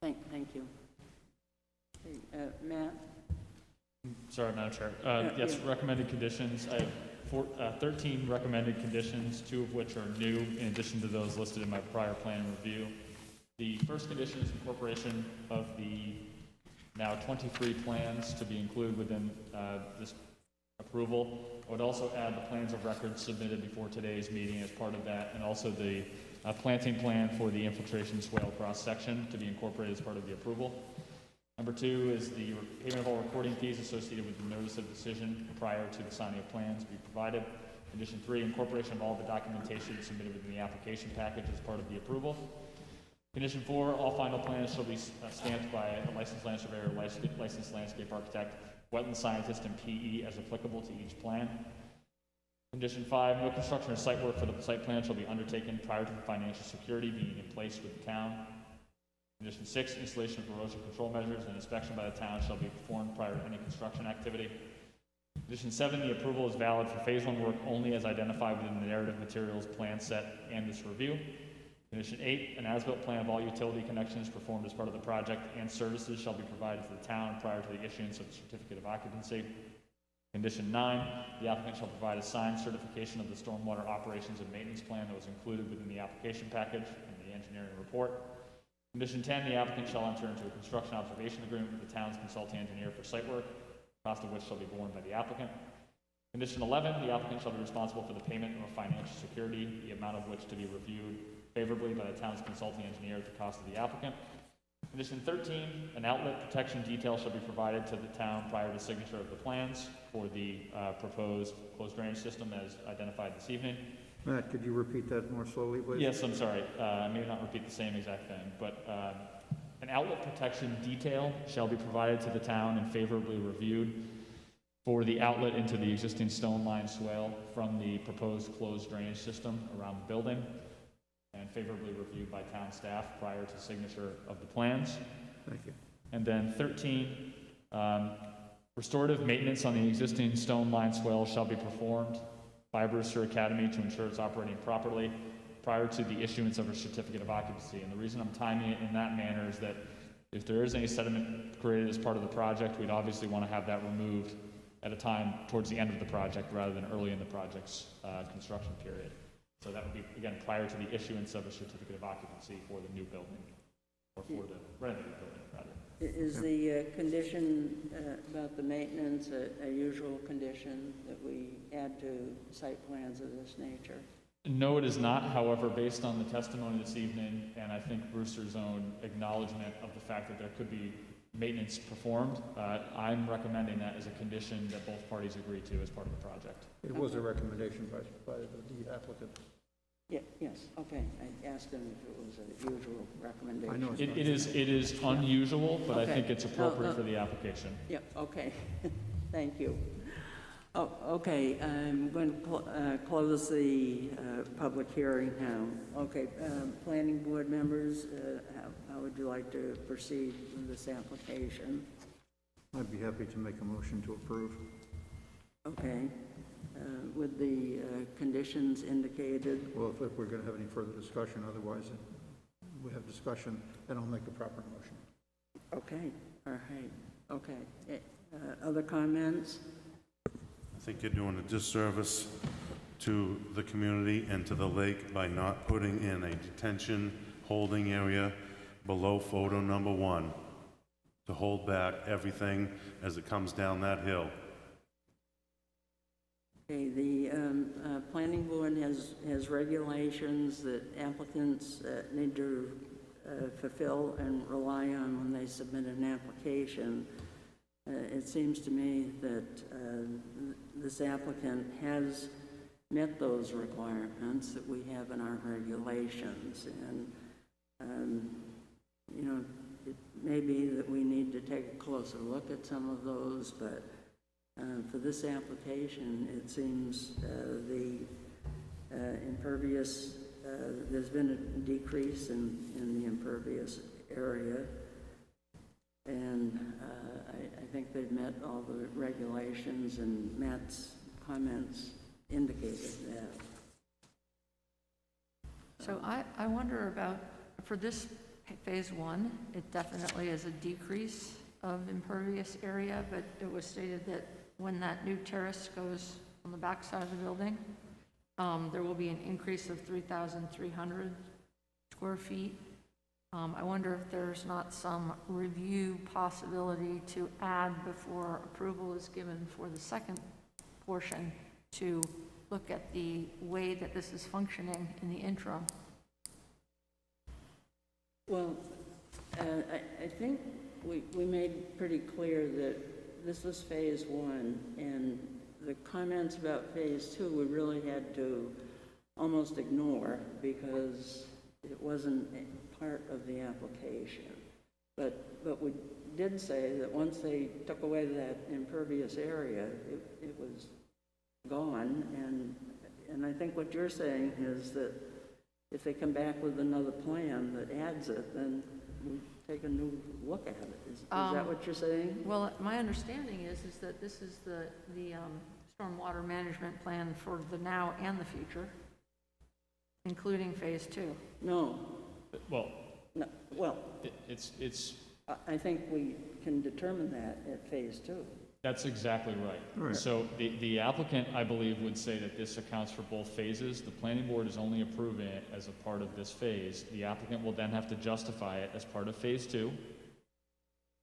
Thank you. Okay, Matt? Sorry, Madam Chair. Yes, recommended conditions. I have 13 recommended conditions, 2 of which are new, in addition to those listed in my prior plan review. The first condition is incorporation of the now 23 plans to be included within this approval. I would also add the plans of record submitted before today's meeting as part of that, and also the planting plan for the infiltration swale cross-section to be incorporated as part of the approval. Number 2 is the payment of all recording fees associated with the notice of decision prior to the signing of plans be provided. Condition 3, incorporation of all the documentation submitted within the application package as part of the approval. Condition 4, all final plans shall be stamped by a licensed land surveyor, licensed landscape architect, wetland scientist, and PE as applicable to each plan. Condition 5, no construction or site work for the site plan shall be undertaken prior to the financial security being in place with the town. Condition 6, installation of erosion control measures and inspection by the town shall be performed prior to any construction activity. Condition 7, the approval is valid for Phase 1 work only as identified within the narrative materials plan set and this review. Condition 8, an as-built plan of all utility connections performed as part of the project and services shall be provided to the town prior to the issuance of the certificate of occupancy. Condition 9, the applicant shall provide a signed certification of the stormwater operations and maintenance plan that was included within the application package and the engineering report. Condition 10, the applicant shall enter into a construction observation agreement with the town's consulting engineer for site work, the cost of which shall be borne by the applicant. Condition 11, the applicant shall be responsible for the payment of financial security, the amount of which to be reviewed favorably by the town's consulting engineer at the cost of the applicant. Condition 13, an outlet protection detail shall be provided to the town prior to signature of the plans for the proposed closed drainage system as identified this evening. Matt, could you repeat that more slowly, please? Yes, I'm sorry. I may not repeat the same exact thing, but an outlet protection detail shall be provided to the town and favorably reviewed for the outlet into the existing stone line swale from the proposed closed drainage system around the building, and favorably reviewed by town staff prior to signature of the plans. Thank you. And then 13, restorative maintenance on the existing stone line swale shall be performed by Brewster Academy to ensure it's operating properly prior to the issuance of a certificate of occupancy. And the reason I'm timing it in that manner is that if there is any sediment created as part of the project, we'd obviously want to have that removed at a time towards the end of the project rather than early in the project's construction period. So that would be, again, prior to the issuance of a certificate of occupancy for the new building. or for the renovated building, rather. Is the condition about the maintenance a usual condition that we add to site plans of this nature? No, it is not. However, based on the testimony this evening, and I think Brewster's own acknowledgement of the fact that there could be maintenance performed, I'm recommending that as a condition that both parties agree to as part of the project. It was a recommendation by the applicant. Yeah, yes, okay. I asked him if it was a usual recommendation. I know it's It is unusual, but I Okay. think it's appropriate for the application. Yep, okay. Thank you. Oh, okay, I'm going to close the public hearing now. Okay, planning board members, how would you like to proceed with this application? I'd be happy to make a motion to approve. Okay, with the conditions indicated. Well, if we're going to have any further discussion, otherwise we have discussion, then I'll make the proper motion. Okay, all right, okay. Other comments? I think you're doing a disservice to the community and to the lake by not putting in a detention holding area below photo number 1 to hold back everything as it comes down that hill. Okay, the planning board has regulations that applicants need to fulfill and rely on when they submit an application. It seems to me that this applicant has met those requirements that we have in our regulations. And, you know, it may be that we need to take a closer look at some of those, but for this application, it seems the impervious, there's been a decrease in the impervious area. And I think they've met all the regulations, and Matt's comments indicated that. So I wonder about, for this phase 1, it definitely is a decrease of impervious area, but it was stated that when that new terrace goes on the back side of the building, there will be an increase of 3,300 square feet. I wonder if there's not some review possibility to add before approval is given for the second portion to look at the way that this is functioning in the interim. Well, I think we made pretty clear that this was phase 1, and the comments about phase 2 we really had to almost ignore because it wasn't part of the application. But we did say that once they took away that impervious area, it was gone. And I think what you're saying is that if they come back with another plan that adds it, then we take a new look at it. Is that what you're saying? Well, my understanding is that this is the stormwater management plan for the now and the future, including phase 2. No. Well, No. Well, it's I think we can determine that at phase 2. that's exactly right. Right. So the applicant, I believe, would say that this accounts for both phases. The planning board is only approving it as a part of this phase. The applicant will then have to justify it as part of phase 2.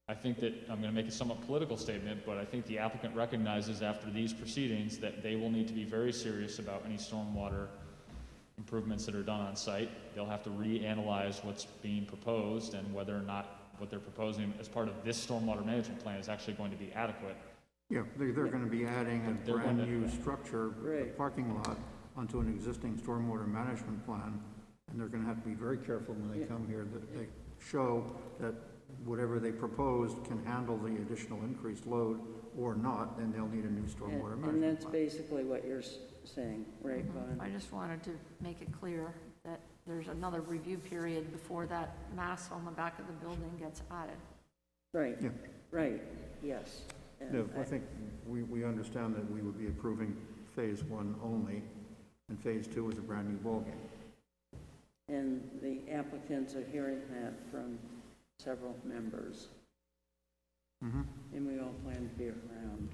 I think that, I'm going to make a somewhat political statement, but I think the applicant recognizes after these proceedings that they will need to be very serious about any stormwater improvements that are done on site. They'll have to reanalyze what's being proposed and whether or not what they're proposing as part of this stormwater management plan is actually going to be adequate. Yeah, they're going to be adding a They're going to- brand-new structure, a Right. parking lot, onto an existing stormwater management plan, and they're going to have to be very careful when they come here that they show that whatever they proposed can handle the additional increased load or not, then they'll need a new stormwater And management that's plan. basically what you're saying, right, Vaughn? I just wanted to make it clear that there's another review period before that mass on the back of the building gets added. Right, Yeah. right, yes. And Yeah, I think we understand that we would be approving phase 1 only, and phase 2 is a brand-new ballgame. And the applicants are hearing that from several members. And we all plan to be around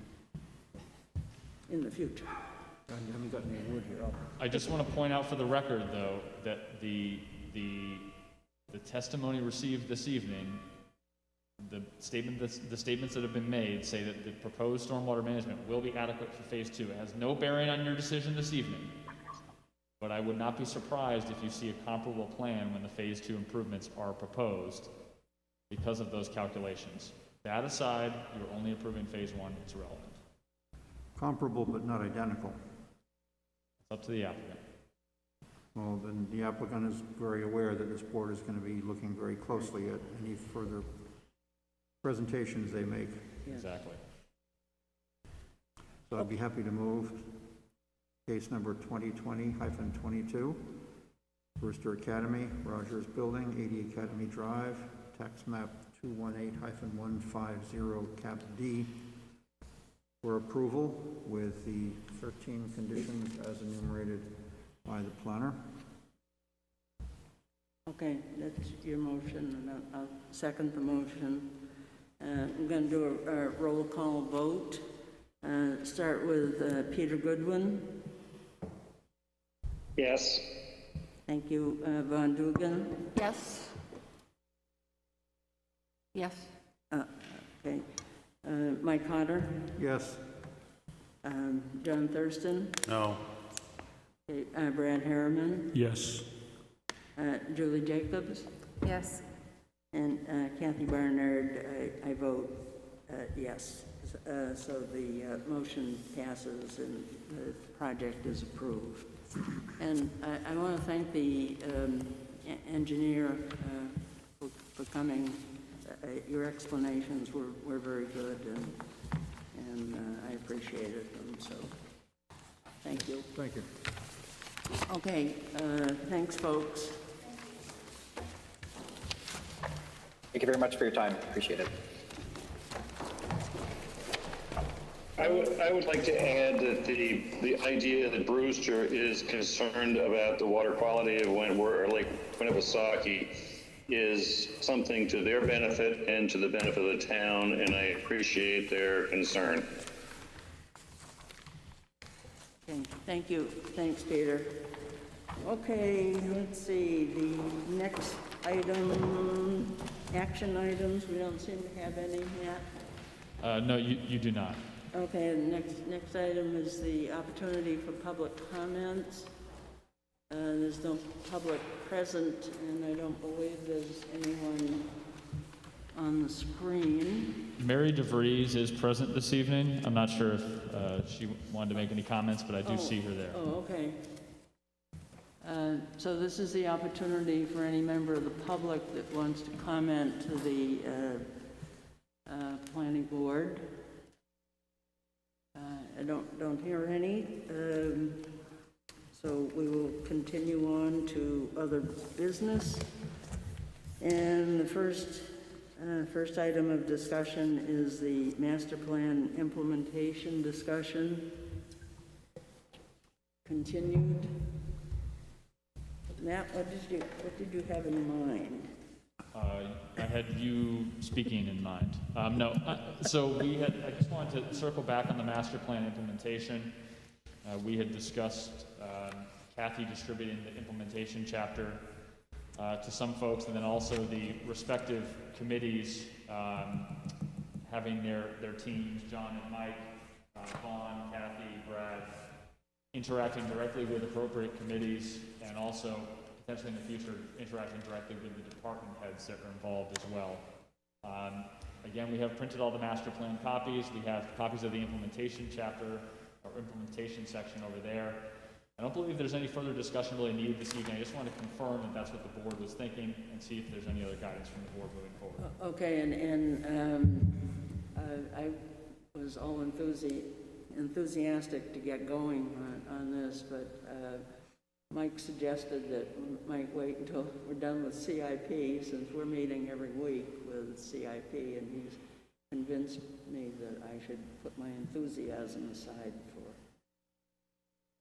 in the future. I haven't got any wood here. I just want to point out for the record, though, that the The testimony received this evening, the statements that have been made say that the proposed stormwater management will be adequate for phase 2. It has no bearing on your decision this evening, but I would not be surprised if you see a comparable plan when the phase 2 improvements are proposed because of those calculations. That aside, you're only approving phase 1, it's irrelevant. Comparable but not identical. It's up to the applicant. Well, then the applicant is very aware that this board is going to be looking very closely at any further presentations they make. Exactly. So I'd be happy to move case number 2020-22, Brewster Academy, Rogers Building, 80 Academy Drive, tax map 218-150, cap D, for approval with the 13 conditions as enumerated by the planner. Okay, that's your motion, and I'll second the motion. I'm going to do a roll call vote. Start with Peter Goodwin. Yes. Thank you. Von Dugan. Yes? Yes. Okay. Mike Cotter. Yes. John Thurston. No. Okay. Brad Harriman. Yes. Julie Jacobs. Yes. And Kathy Barnard, I vote yes. So the motion passes and the project is approved. And I want to thank the engineer for coming. Your explanations were very good, and I appreciated them. So thank you. Thank you. Okay, thanks, folks. Thank you very much for your time. Appreciate it. I would like to add that the idea that Brewster is concerned about the water quality of Lake Winnipesaukee is something to their benefit and to the benefit of the town, and I appreciate their concern. Okay, thank you. Thanks, Peter. Okay, let's see, the next item, action items, we don't seem to have any yet. No, you do not. Okay, the next item is the opportunity for public comments. There's no public present, and I don't believe there's anyone on the screen. Mary DeVries is present this evening. I'm not sure if she wanted to make any comments, but I do see her there. Oh, okay. So this is the opportunity for any member of the public that wants to comment to the planning board. I don't hear any. So we will continue on to other business. And the first item of discussion is the master plan implementation discussion. Continued. Matt, what did you have in mind? I had you speaking in mind. No, so I just wanted to circle back on the master plan implementation. We had discussed Kathy distributing the implementation chapter to some folks, and then also the respective committees having their teams, John and Mike, Vaughn, Kathy, Brad, interacting directly with appropriate committees, and also potentially in the future interacting directly with the department heads that are involved as well. Again, we have printed all the master plan copies. We have copies of the implementation chapter or implementation section over there. I don't believe there's any further discussion really needed this evening. I just want to confirm that that's what the board was thinking and see if there's any other guidance from the board moving forward. Okay, and I was all enthusiastic to get going on this, but Mike suggested that we might wait until we're done with CIP, since we're meeting every week with CIP, and he's convinced me that I should put my enthusiasm aside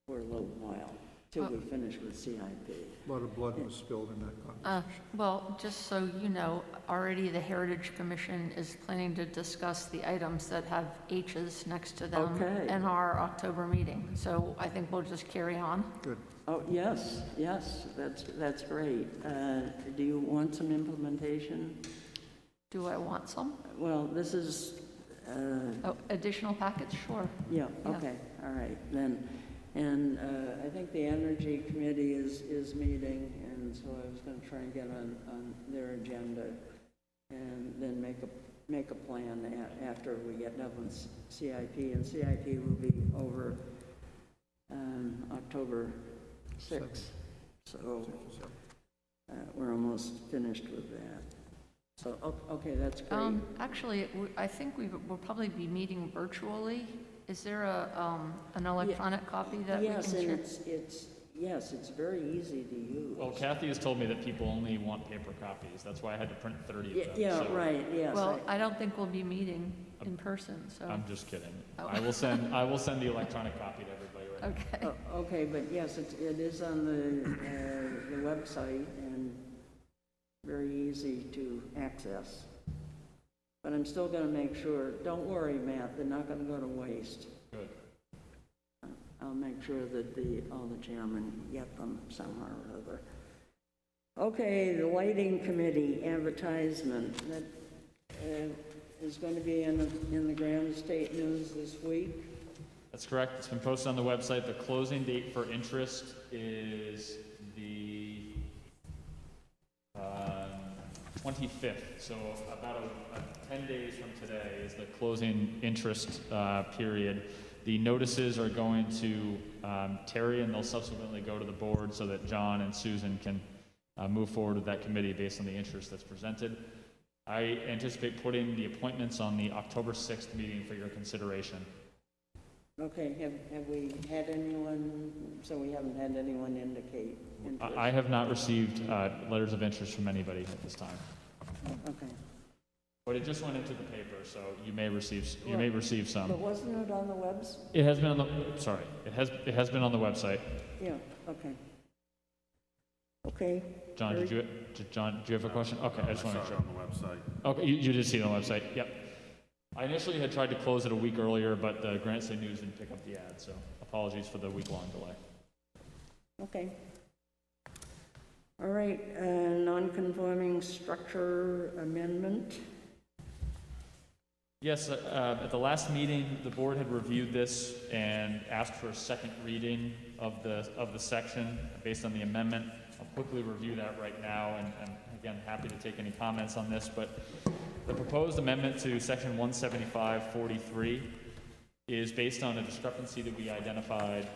for a little while. till we finish with CIP. A lot of blood was spilled in that conversation. Well, just so you know, already the Heritage Commission is planning to discuss the items that have H's next to them Okay. in our October meeting. So I think we'll just carry on. Good. Oh, yes, that's great. Do you want some implementation? Do I want some? Well, this is, Oh, additional packets? Sure. yeah, Yeah. okay, all right, then. And I think the Energy Committee is meeting, and so I was gonna try and get on their agenda and then make a plan after we get done with CIP, and CIP will be over October 6th. So we're almost finished with that. So, okay, that's great. Actually, I think we'll probably be meeting virtually. Is there an electronic copy that we can Yes, share? and yes, it's very easy to use. Well, Kathy has told me that people only want paper copies. That's why I had to print 30 of them. Yeah, so right, yes. Well, I don't think we'll be meeting in person, so. I'm just kidding. Oh. I will send the electronic copy to everybody right now. Okay. Okay, but yes, it is on the website and very easy to access. But I'm still gonna make sure, don't worry, Matt, they're not gonna go to waste. Good. I'll make sure that all the chairmen get them somehow or other. Okay, the Lighting Committee advertisement, that is going to be in the Grand State News this week. That's correct. It's been posted on the website. The closing date for interest is the 25th. So about 10 days from today is the closing interest period. The notices are going to Terry, and they'll subsequently go to the board so that John and Susan can move forward with that committee based on the interest that's presented. I anticipate putting the appointments on the October 6th meeting for your consideration. Okay, have we had anyone, so we haven't had anyone indicate interest? I have not received letters of interest from anybody at this time. Okay. But it just went into the paper, so you may receive some. But wasn't it on the website? It has been on the, sorry, it has been on the website. Yeah, okay. Okay. John, do you have a question? Okay, I just want to make sure. On the website. Okay, you did see it on the website, yep. I initially had tried to close it a week earlier, but the Granite State News didn't pick up the ad, so apologies for the week-long delay. Okay. All right, non-conforming structure amendment. Yes, at the last meeting, the board had reviewed this and asked for a second reading of the section based on the amendment. I'll quickly review that right now, and again, happy to take any comments on this, but the proposed amendment to section 175-43 is based on a discrepancy that we identified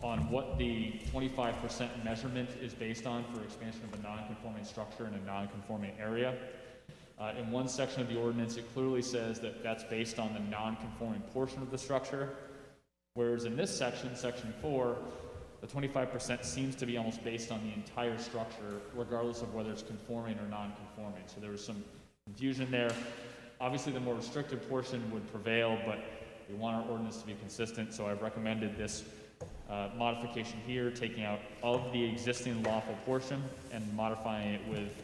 on what the 25% measurement is based on for expansion of a non-conforming structure in a non-conforming area. In one section of the ordinance, it clearly says that that's based on the non-conforming portion of the structure, whereas in this section, section 4, the 25% seems to be almost based on the entire structure, regardless of whether it's conforming or non-conforming. So there was some confusion there. Obviously, the more restricted portion would prevail, but we want our ordinance to be consistent, so I've recommended this modification here, taking out of the existing lawful portion and modifying it with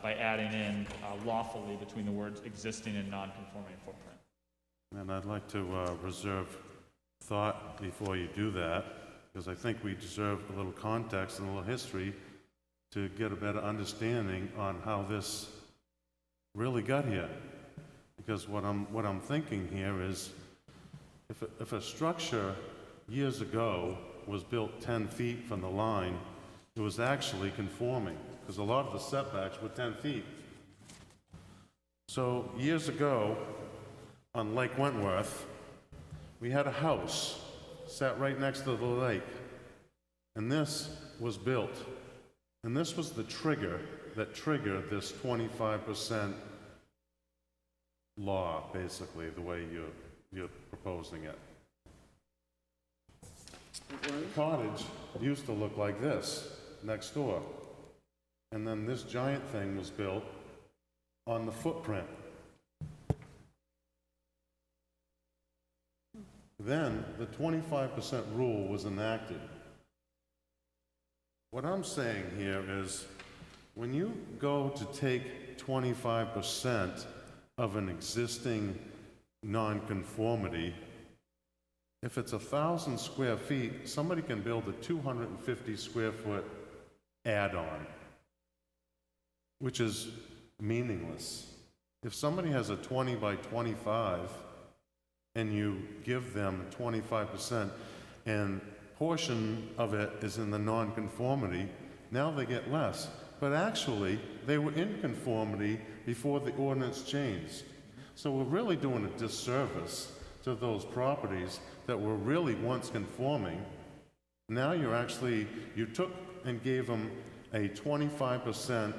by adding in lawfully between the words existing and non-conforming footprint. And I'd like to reserve thought before you do that, because I think we deserve a little context and a little history to get a better understanding on how this really got here. Because what I'm thinking here is, if a structure years ago was built 10 feet from the line, it was actually conforming, because a lot of the setbacks were 10 feet. So years ago, on Lake Wentworth, we had a house sat right next to the lake, and this was built. And this was the trigger that triggered this 25% law, basically, the way you're proposing it. The cottage used to look like this next door. And then this giant thing was built on the footprint. Then the 25% rule was enacted. What I'm saying here is, when you go to take 25% of an existing nonconformity, if it's 1,000 square feet, somebody can build a 250 square foot add-on, which is meaningless. If somebody has a 20 by 25 and you give them 25% and portion of it is in the nonconformity, now they get less. But actually, they were in conformity before the ordinance changed. So we're really doing a disservice to those properties that were really once conforming. Now you took and gave them a 25%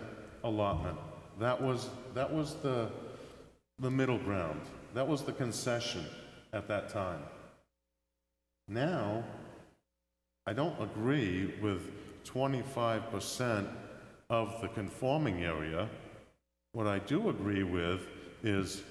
allotment. That was the middle ground. That was the concession at that time. Now, I don't agree with 25% of the conforming area. What I do agree with is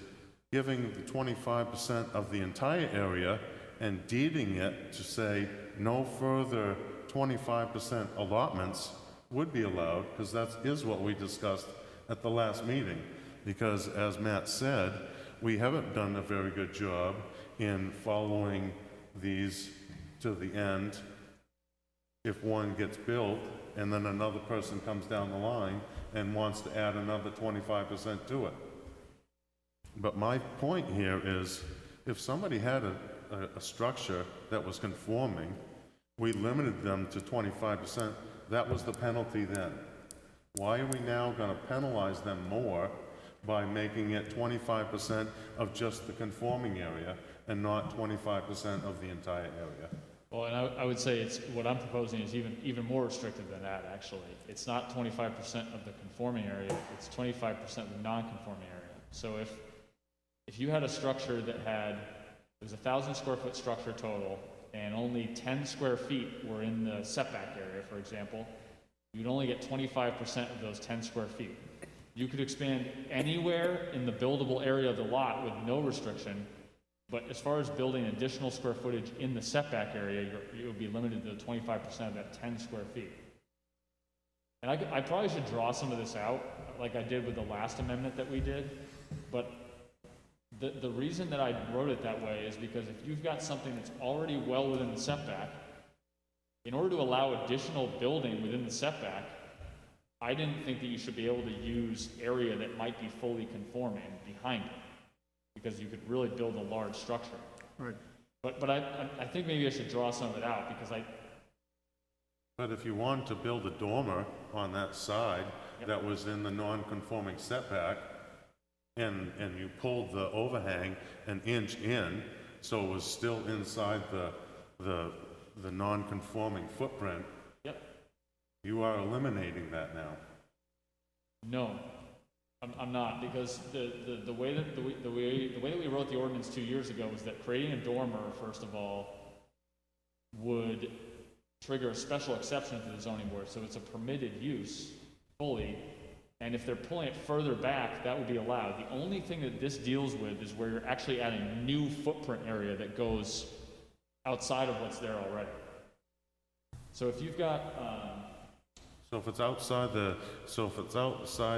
giving the 25% of the entire area and deeding it to say no further 25% allotments would be allowed, because that is what we discussed at the last meeting. Because as Matt said, we haven't done a very good job in following these to the end. If one gets built and then another person comes down the line and wants to add another 25% to it. But my point here is, if somebody had a structure that was conforming, we limited them to 25%, that was the penalty then. Why are we now going to penalize them more by making it 25% of just the conforming area and not 25% of the entire area? Well, and I would say what I'm proposing is even more restrictive than that, actually. It's not 25% of the conforming area, it's 25% of the non-conforming area. So if you had a structure that was 1,000 square foot structure total, and only 10 square feet were in the setback area, for example, you'd only get 25% of those 10 square feet. You could expand anywhere in the buildable area of the lot with no restriction, but as far as building additional square footage in the setback area, you would be limited to 25% of that 10 square feet. And I probably should draw some of this out, like I did with the last amendment that we did, but the reason that I wrote it that way is because if you've got something that's already well within the setback, in order to allow additional building within the setback, I didn't think that you should be able to use area that might be fully conforming behind it, because you could really build a large structure. Right. But I think maybe I should draw some of it out, because But if you wanted to build a dormer on that side that was in the non-conforming setback, and you pulled the overhang an inch in, so it was still inside the non-conforming footprint, yep. You are eliminating that now. No, I'm not, because the way that we wrote the ordinance 2 years ago was that creating a dormer, first of all, would trigger a special exception to the zoning board, so it's a permitted use fully, and if they're pulling it further back, that would be allowed. The only thing that this deals with is where you're actually adding new footprint area that goes outside of what's there already. So if you've got So if it's outside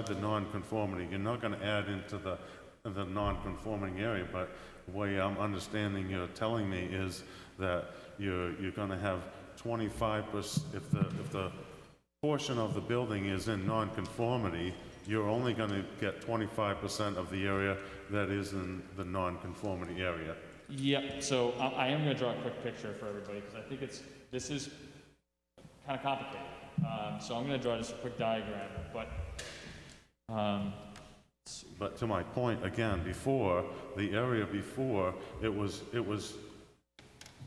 the non-conformity, you're not going to add into the non-conforming area. But the way I'm understanding you're telling me is that you're going to have 25%. If the portion of the building is in non-conformity, you're only going to get 25% of the area that is in the non-conformity area. Yep. So I am going to draw a quick picture for everybody, because I think this is kind of complicated. So I'm going to draw just a quick diagram, but to my point again, before the area before it was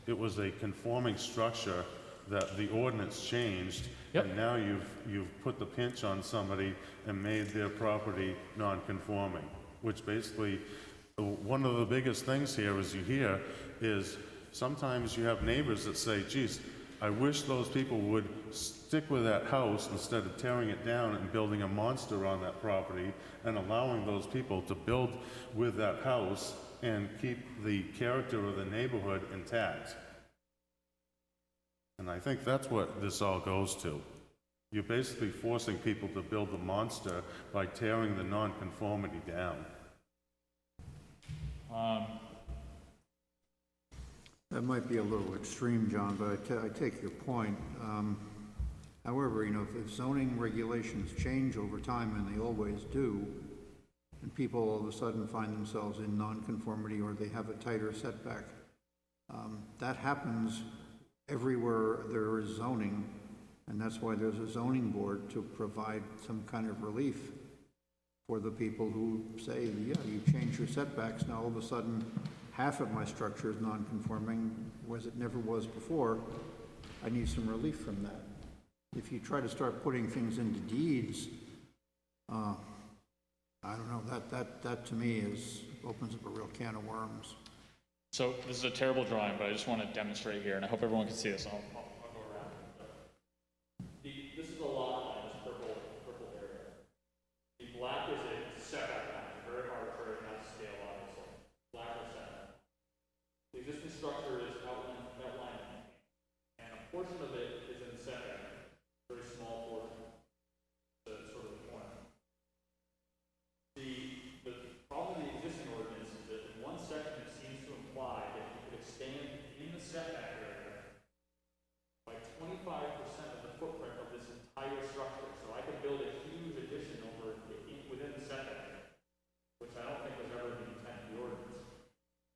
a conforming structure that the ordinance changed, yep. And now you've put the pinch on somebody and made their property non-conforming, which basically one of the biggest things here, as you hear, is sometimes you have neighbors that say, geez, I wish those people would stick with that house instead of tearing it down and building a monster on that property and allowing those people to build with that house and keep the character of the neighborhood intact. And I think that's what this all goes to. You're basically forcing people to build the monster by tearing the non-conformity down. That might be a little extreme, John, but I take your point. However, you know, if zoning regulations change over time, and they always do, and people all of a sudden find themselves in nonconformity or they have a tighter setback, that happens everywhere there is zoning, and that's why there's a zoning board to provide some kind of relief for the people who say, yeah, you change your setbacks, now all of a sudden half of my structure is non-conforming, whereas it never was before. I need some relief from that. If you try to start putting things into deeds, I don't know, that to me opens up a real can of worms. So this is a terrible drawing, but I just want to demonstrate here, and I hope everyone can see this. I'll go around. This is a lot line, this purple area. The black is a setback line, very arbitrary, not to scale, obviously. Black or setback. The existing structure is outlined, and a portion of it is in the setback, very small portion, the sort of the corner. The problem with the existing ordinance is that in one section it seems to imply that you could expand in the setback area by 25% of the footprint of this entire structure. So I could build a huge addition over within the setback area, which I don't think was ever the intent of the ordinance.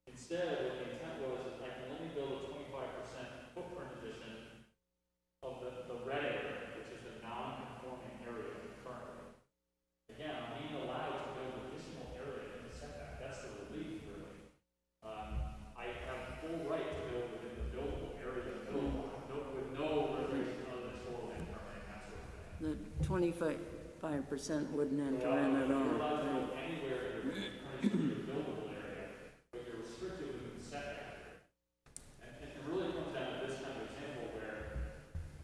Instead, what the intent was is I can only build a 25% footprint addition of the red area, which is the non-conforming area currently. Again, I'm being allowed to build additional area in the setback. That's the relief, really. I have full right to build within the buildable area of the buildable, with no restriction other than shoreline permit and that sort of thing. The 25% wouldn't enter in at all. You're allowed to build anywhere in your buildable area, but you're restricted within the setback. And it really comes down to this kind of example where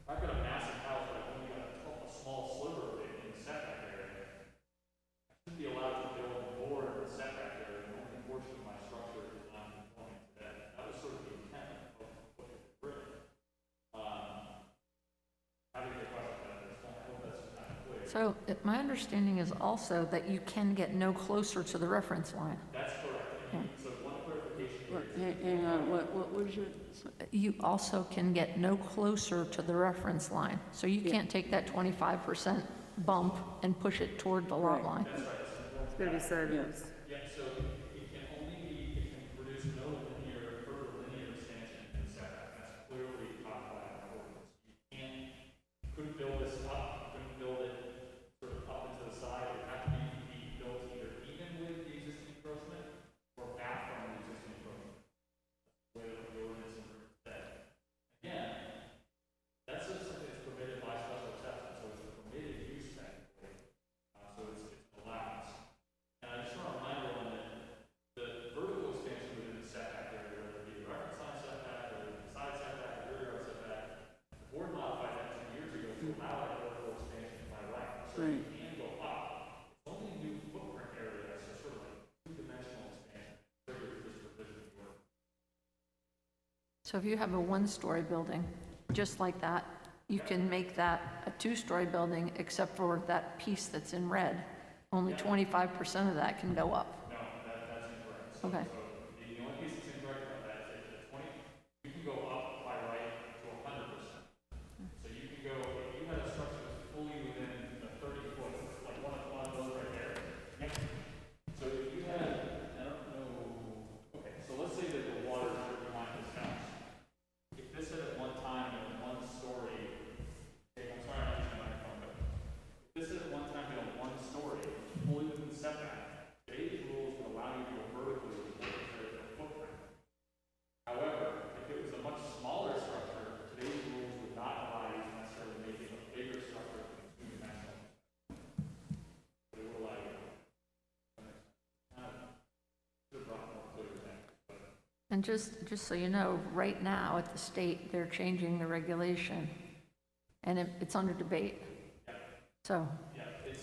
I've got a massive house, but I've only got a small sliver of it in the setback area. I shouldn't be allowed to build more in the setback area, and only a portion of my structure is non-conforming today. That was sort of the intent of what it was written. Having a question about this, I hope that's kind of clear. So my understanding is also that you can get no closer to the reference line. That's correct. So one clarification here. Hang on, what was your? You also can get no closer to the reference line. So you can't take that 25% bump and push it toward the lot line. It's gonna be sideways. Yeah, so it can produce no further linear expansion in the setback. That's clearly codified in our ordinance. You couldn't build this up, you couldn't build it sort of up into the side. It would have to be built either even with the existing encroachment or back from the existing encroachment. That's the way that the ordinance is written today. Again, that's just something that's permitted by special exception, so it's a permitted use technically. So it's an allowance. And I just want to remind everyone that the vertical expansion within the setback area, whether it be the reference line setback, or the side setback, or rear yard setback, the board modified that 2 years ago to allow that vertical expansion by right. So you can go up. It's only new footprint area, so sort of like two-dimensional expansion. Triggers this provision of the ordinance. So if you have a one-story building, just like that, you can make that a two-story building, except for that piece that's in red. Only 25% of that can go up. No, that's incorrect. Okay. So the only piece that's incorrect about that is that 20, you can go up by right to 100%. So you can go, if you had a structure that's fully within the 30-foot, like one of those right there. Yep. So if you had, I don't know, okay, so let's say that the water is right behind this house. If this had at one time been one story, okay, I'm sorry I'm not using my phone, but if this had at one time been a one story, fully within the setback, today's rules would allow you to go vertically with the footprint. However, if it was a much smaller structure, today's rules would not allow you to necessarily make it a bigger structure than two-dimensional. But it would allow you to. Kind of should have brought more clear examples, but And just so you know, right now at the state, they're changing the regulation, and it's under debate. So, yeah, and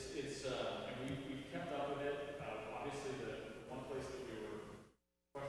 we've kept up with it. Obviously, the one place that we were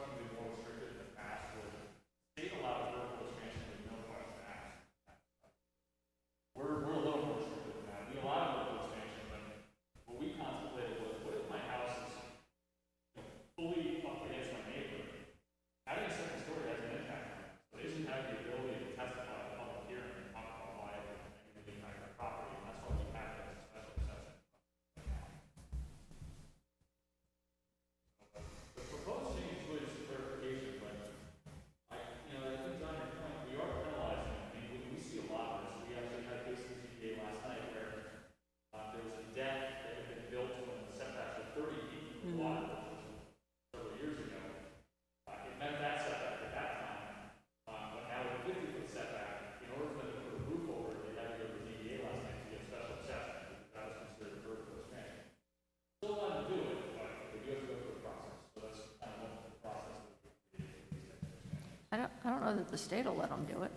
I don't know that the state will let them do it,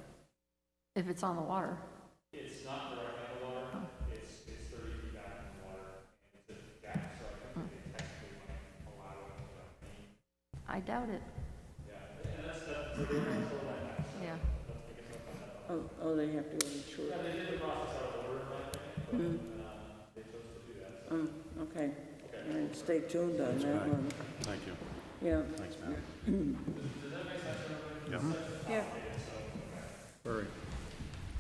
if it's on the water. It's not directly on the water, it's 30 feet back from the water, and it's a gap, so I think they technically might allow it. I doubt it. Yeah, and that's the control that now, so Yeah. Oh, they have to go to short. yeah, they did the process out of order, in my opinion, but they chose to do that. So. Okay. All right, stay tuned on that one. Thank you. Yeah. Thanks, Matt. Yeah. Yeah. Very.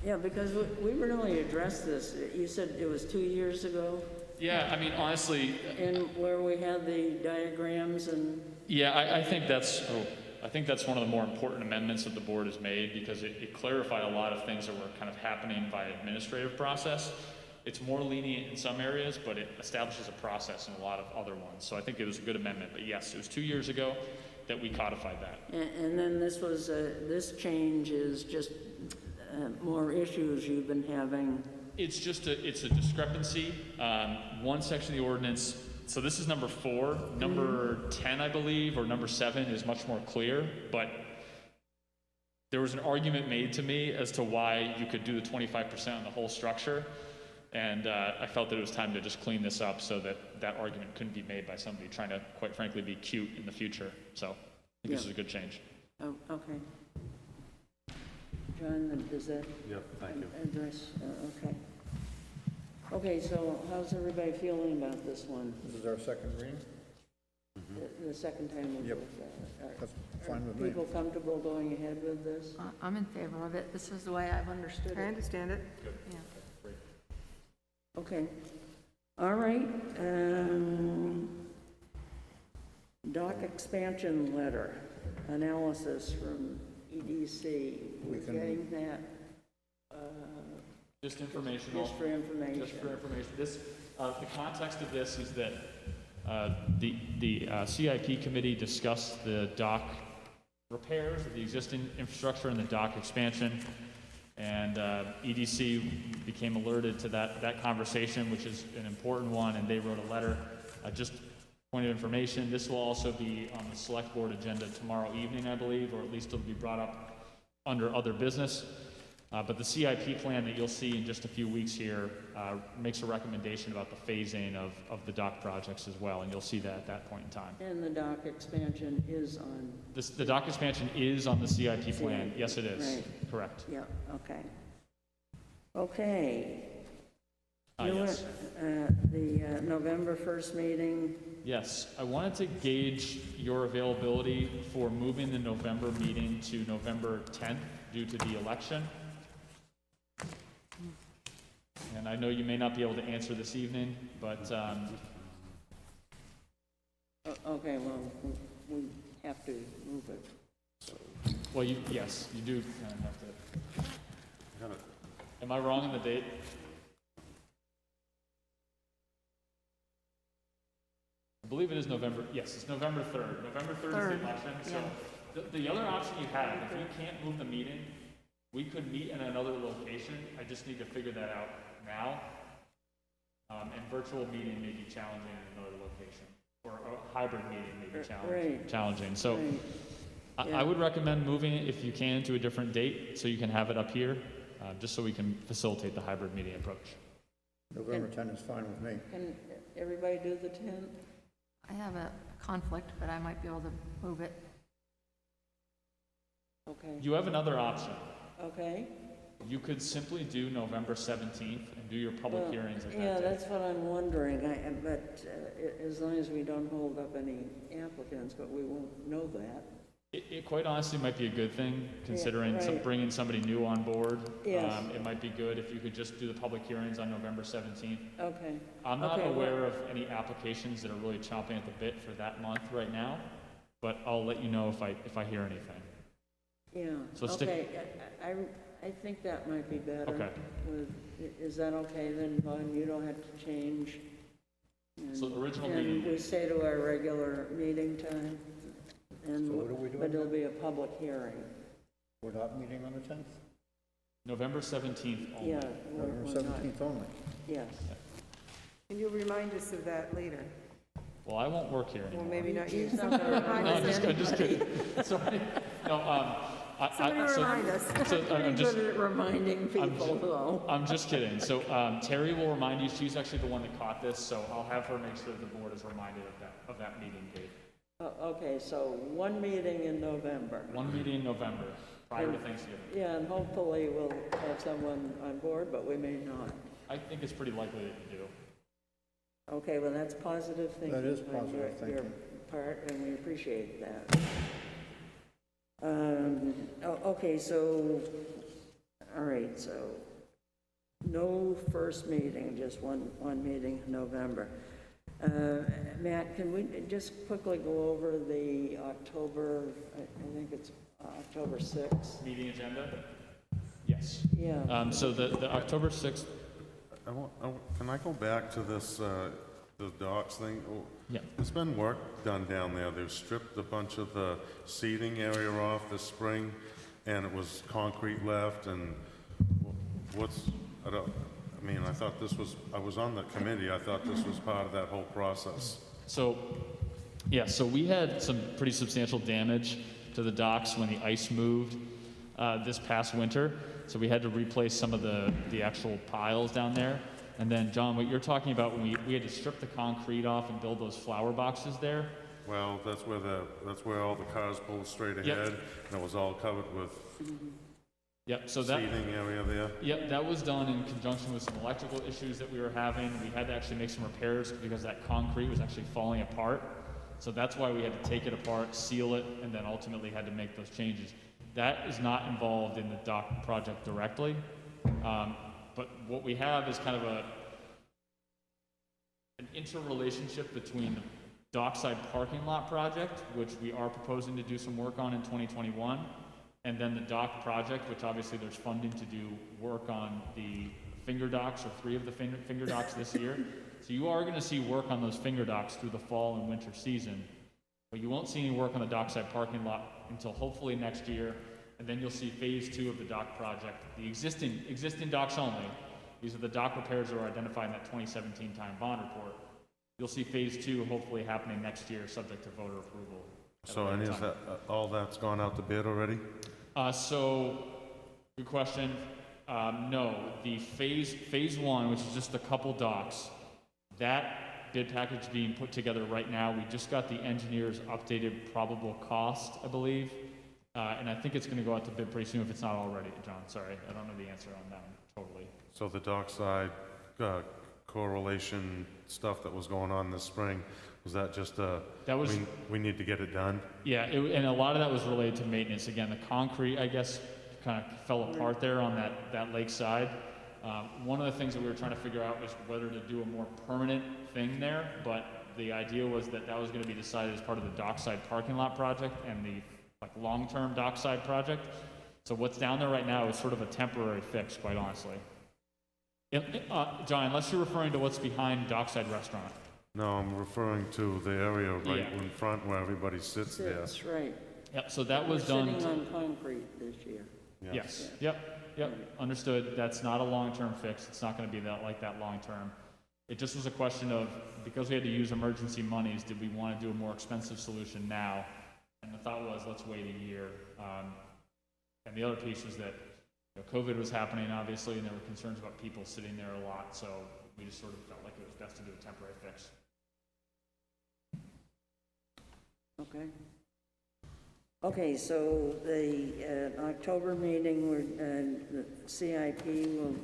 Yeah, because we really addressed this. You said it was 2 years ago, Yeah, I mean, honestly, and where we had the diagrams and, yeah, I think that's one of the more important amendments that the board has made because it clarified a lot of things that were kind of happening by administrative process. It's more lenient in some areas, but it establishes a process in a lot of other ones. So I think it was a good amendment. But yes, it was 2 years ago that we codified that. and then this change is just more issues you've been having. It's just it's a discrepancy. One section of the ordinance, so this is number 4. Number 10, I believe, or number 7 is much more clear, but there was an argument made to me as to why you could do the 25% on the whole structure, and I felt that it was time to just clean this up so that that argument couldn't be made by somebody trying to, quite frankly, be cute in the future. So I think this is a good change. Oh, okay. John, does that Yep, thank you. address? Okay. Okay, so how's everybody feeling about this one? This is our second reading? The second time we Yep. did that? That's fine with Are me. people comfortable going ahead with this? I'm in favor of it. This is the way I've understood I it. understand it. Yeah. Okay. All right. Dock expansion letter, analysis from EDC. We're getting that Just informational. just for information. Just for information. This, the context of this is that the CIP committee discussed the dock repairs of the existing infrastructure and the dock expansion, and EDC became alerted to that conversation, which is an important one, and they wrote a letter. Just point of information, this will also be on the select board agenda tomorrow evening, I believe, or at least it'll be brought up under other business. But the CIP plan that you'll see in just a few weeks here makes a recommendation about the phasing of the dock projects as well, and you'll see that at that point in time. And the dock expansion is on, The dock expansion is on the CIP plan. Yes, it is. Right. Correct. yeah, okay. Okay. Yes. The November 1st meeting, Yes, I wanted to gauge your availability for moving the November meeting to November 10th due to the election. And I know you may not be able to answer this evening, but okay, well, we have to move it. well, yes, you do kind of have to. Got it. Am I wrong in the date? I believe it is November. Yes, it's November 3rd. November 3rd is the election. So the other option you have, if you can't move the meeting, we could meet in another location. I just need to figure that out now. And virtual meeting may be challenging in another location, or a hybrid meeting may be challenging. So I would recommend moving it if you can to a different date so you can have it up here, just so we can facilitate the hybrid meeting approach. November 10 is fine with me. Can everybody do the 10th? I have a conflict, but I might be able to move it. Okay, You have another option. okay. You could simply do November 17th and do your public Well, hearings at that yeah, date. that's what I'm wondering, but as long as we don't hold up any applicants, but we won't know that. It quite honestly might be a good thing, considering right. bringing somebody new on board. Yes. It might be good if you could just do the public hearings on November 17th. Okay. I'm not Okay, aware of any applications that are really chomping at the bit for that month right now, but I'll let you know if I hear anything. Yeah, So stick- okay, I think that might be better. Okay. Is that okay then, Vaughn? You don't have to change? So the original And meeting- we stay to our regular meeting time? And, So what are we doing but it'll now? be a public hearing. We're not meeting on the 10th? November 17th only. Yeah. November we're not. 17th only? Yes. And you'll remind us of that later. Well, I won't work here anymore. Well, maybe not you. He's not gonna remind No, us I'm just kidding. Sorry. No, Somebody remind us. So I'm just, Good at reminding people, though. I'm just kidding. So Terry will remind you. She's actually the one that caught this, so I'll have her make sure the board is reminded of that meeting date. Okay, so one meeting in November. One meeting in November, prior to Thanksgiving. Yeah, and hopefully we'll have someone on board, but we may not. I think it's pretty likely that you do. Okay, well, that's positive thinking. That is on positive your thinking. part, and we appreciate that. Okay, so, all right, so no first meeting, just one meeting in November. Matt, can we just quickly go over the October, I think it's October 6th? Meeting agenda? Yes. Yeah. So the October 6th, Can I go back to this, the docks thing? Oh, yeah. There's been work done down there. They've stripped a bunch of the seating area off this spring, and it was concrete left, and I thought this was, I was on the committee, I thought this was part of that whole process. So, yeah, so we had some pretty substantial damage to the docks when the ice moved this past winter. So we had to replace some of the actual piles down there. And then, John, what you're talking about when we had to strip the concrete off and build those flower boxes there. Well, that's where all the cars pulled straight ahead, Yep. and it was all covered with Yep, so that, seating area there. yep, that was done in conjunction with some electrical issues that we were having. We had to actually make some repairs because that concrete was actually falling apart. So that's why we had to take it apart, seal it, and then ultimately had to make those changes. That is not involved in the dock project directly. But what we have is kind of an interrelationship between the dockside parking lot project, which we are proposing to do some work on in 2021, and then the dock project, which obviously there's funding to do work on the finger docks, or 3 of the finger docks this year. So you are going to see work on those finger docks through the fall and winter season, but you won't see any work on the dockside parking lot until hopefully next year, and then you'll see phase 2 of the dock project. The existing docks only. These are the dock repairs that are identified in that 2017 time bond report. You'll see phase 2 hopefully happening next year, subject to voter approval. So any of that, all that's gone out to bid already? So, good question. No, the phase 1, which is just a couple docks, that bid package being put together right now. We just got the engineer's updated probable cost, I believe. And I think it's going to go out to bid pretty soon if it's not already, John. Sorry, I don't know the answer on that one totally. So the dockside correlation stuff that was going on this spring, was that just we need to get it done? Yeah, and a lot of that was related to maintenance. Again, the concrete, I guess, kind of fell apart there on that lake side. One of the things that we were trying to figure out was whether to do a more permanent thing there, but the idea was that was going to be decided as part of the dockside parking lot project and the long-term dockside project. So what's down there right now is sort of a temporary fix, quite honestly. John, unless you're referring to what's behind Dockside Restaurant. No, I'm referring to the area right in front where everybody sits there. That's right. Yep, so that was We're done. sitting on concrete this year. Yes. Yep. Understood. That's not a long-term fix. It's not going to be like that long-term. It just was a question of, because we had to use emergency monies, did we want to do a more expensive solution now? And the thought was, let's wait a year. And the other piece was that COVID was happening, obviously, and there were concerns about people sitting there a lot. So we just sort of felt like it was best to do a temporary fix. Okay. Okay, so the October meeting, the CIP will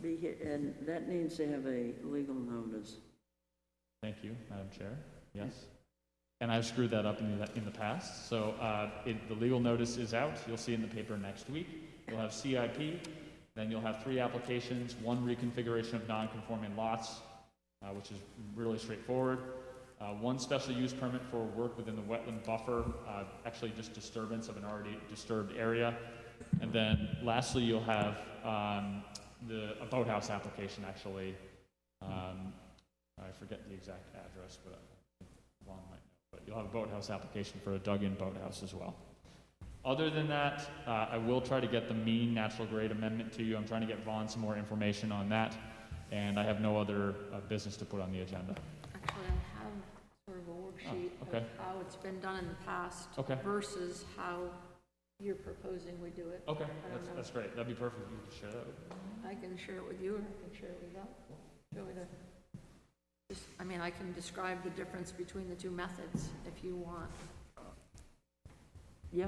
be here, and that needs to have a legal notice. Thank you, Madam Chair. Yes. And I've screwed that up in the past. So the legal notice is out. You'll see it in the paper next week. You'll have CIP. Then you'll have 3 applications, 1 reconfiguration of non-conforming lots, which is really straightforward. 1 special use permit for work within the wetland buffer, actually just disturbance of an already disturbed area. And then lastly, you'll have a boathouse application, actually. I forget the exact address, but Vaughn might know. But you'll have a boathouse application for a dug-in boathouse as well. Other than that, I will try to get the mean natural grade amendment to you. I'm trying to get Vaughn some more information on that. And I have no other business to put on the agenda. Actually, I have sort of a worksheet of how it's been done in the past versus how you're proposing we do it. Okay, I don't know. that's great. That'd be perfect. You can share that with me. I can share it with you, or I can share it with that. Shall we just, I mean, I can describe the difference between the two methods if you want. Yeah,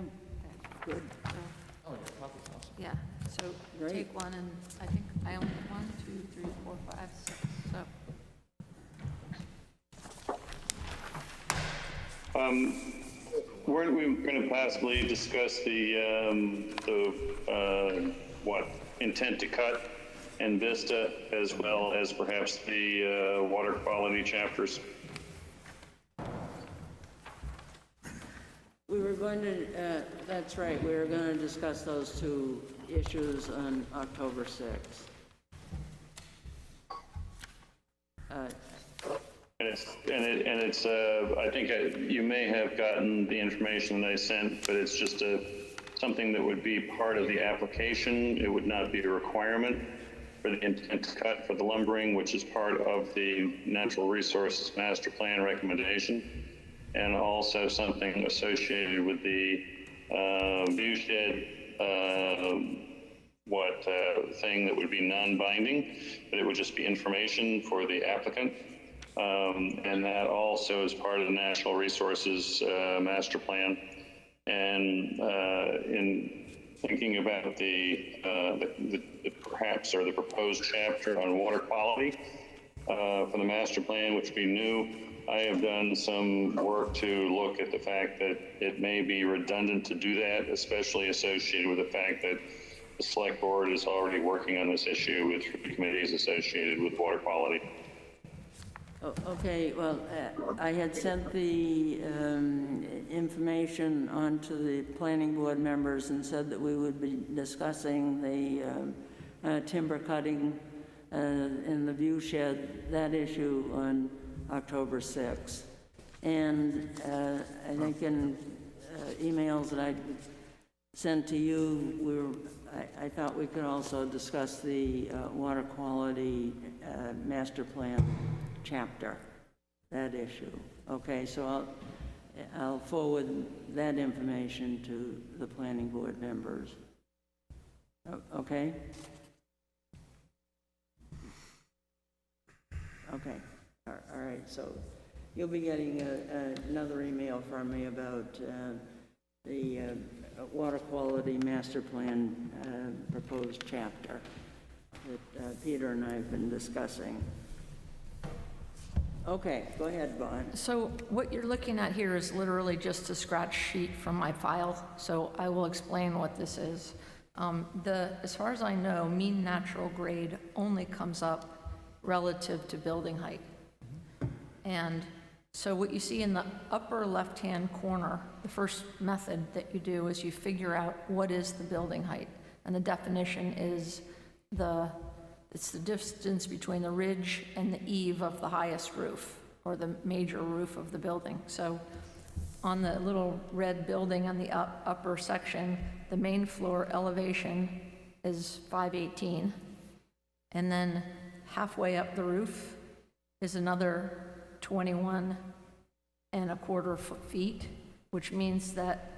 good. Oh, yeah, copy's awesome. Yeah, so Great. take one, and I think I only 1, 2, 3, 4, 5, 6, so. Weren't we going to possibly discuss the intent to cut and Vista, as well as perhaps the water quality chapters? We were going to, that's right, we were going to discuss those two issues on October 6th. I think you may have gotten the information that I sent, but it's just something that would be part of the application. It would not be a requirement for the intent to cut for the lumbering, which is part of the Natural Resources Master Plan recommendation, and also something associated with the view shed thing that would be non-binding, but it would just be information for the applicant. And that also is part of the Natural Resources Master Plan. And in thinking about the proposed chapter on water quality for the master plan, which would be new, I have done some work to look at the fact that it may be redundant to do that, especially associated with the fact that the select board is already working on this issue with committees associated with water quality. Oh, okay, well, I had sent the information on to the planning board members and said that we would be discussing the timber cutting in the view shed, that issue on October 6th. And I think in emails that I sent to you, I thought we could also discuss the water quality master plan chapter, that issue. Okay, so I'll forward that information to the planning board members. Okay? Okay, all right, so you'll be getting another email from me about the water quality master plan proposed chapter that Peter and I have been discussing. Okay, go ahead, Vaughn. So what you're looking at here is literally just a scratch sheet from my file, so I will explain what this is. As far as I know, mean natural grade only comes up relative to building height. And so what you see in the upper left-hand corner, the first method that you do is you figure out what is the building height. And the definition is it's the distance between the ridge and the eave of the highest roof, or the major roof of the building. So on the little red building on the upper section, the main floor elevation is 518. And then halfway up the roof is another 21.25 feet, which means that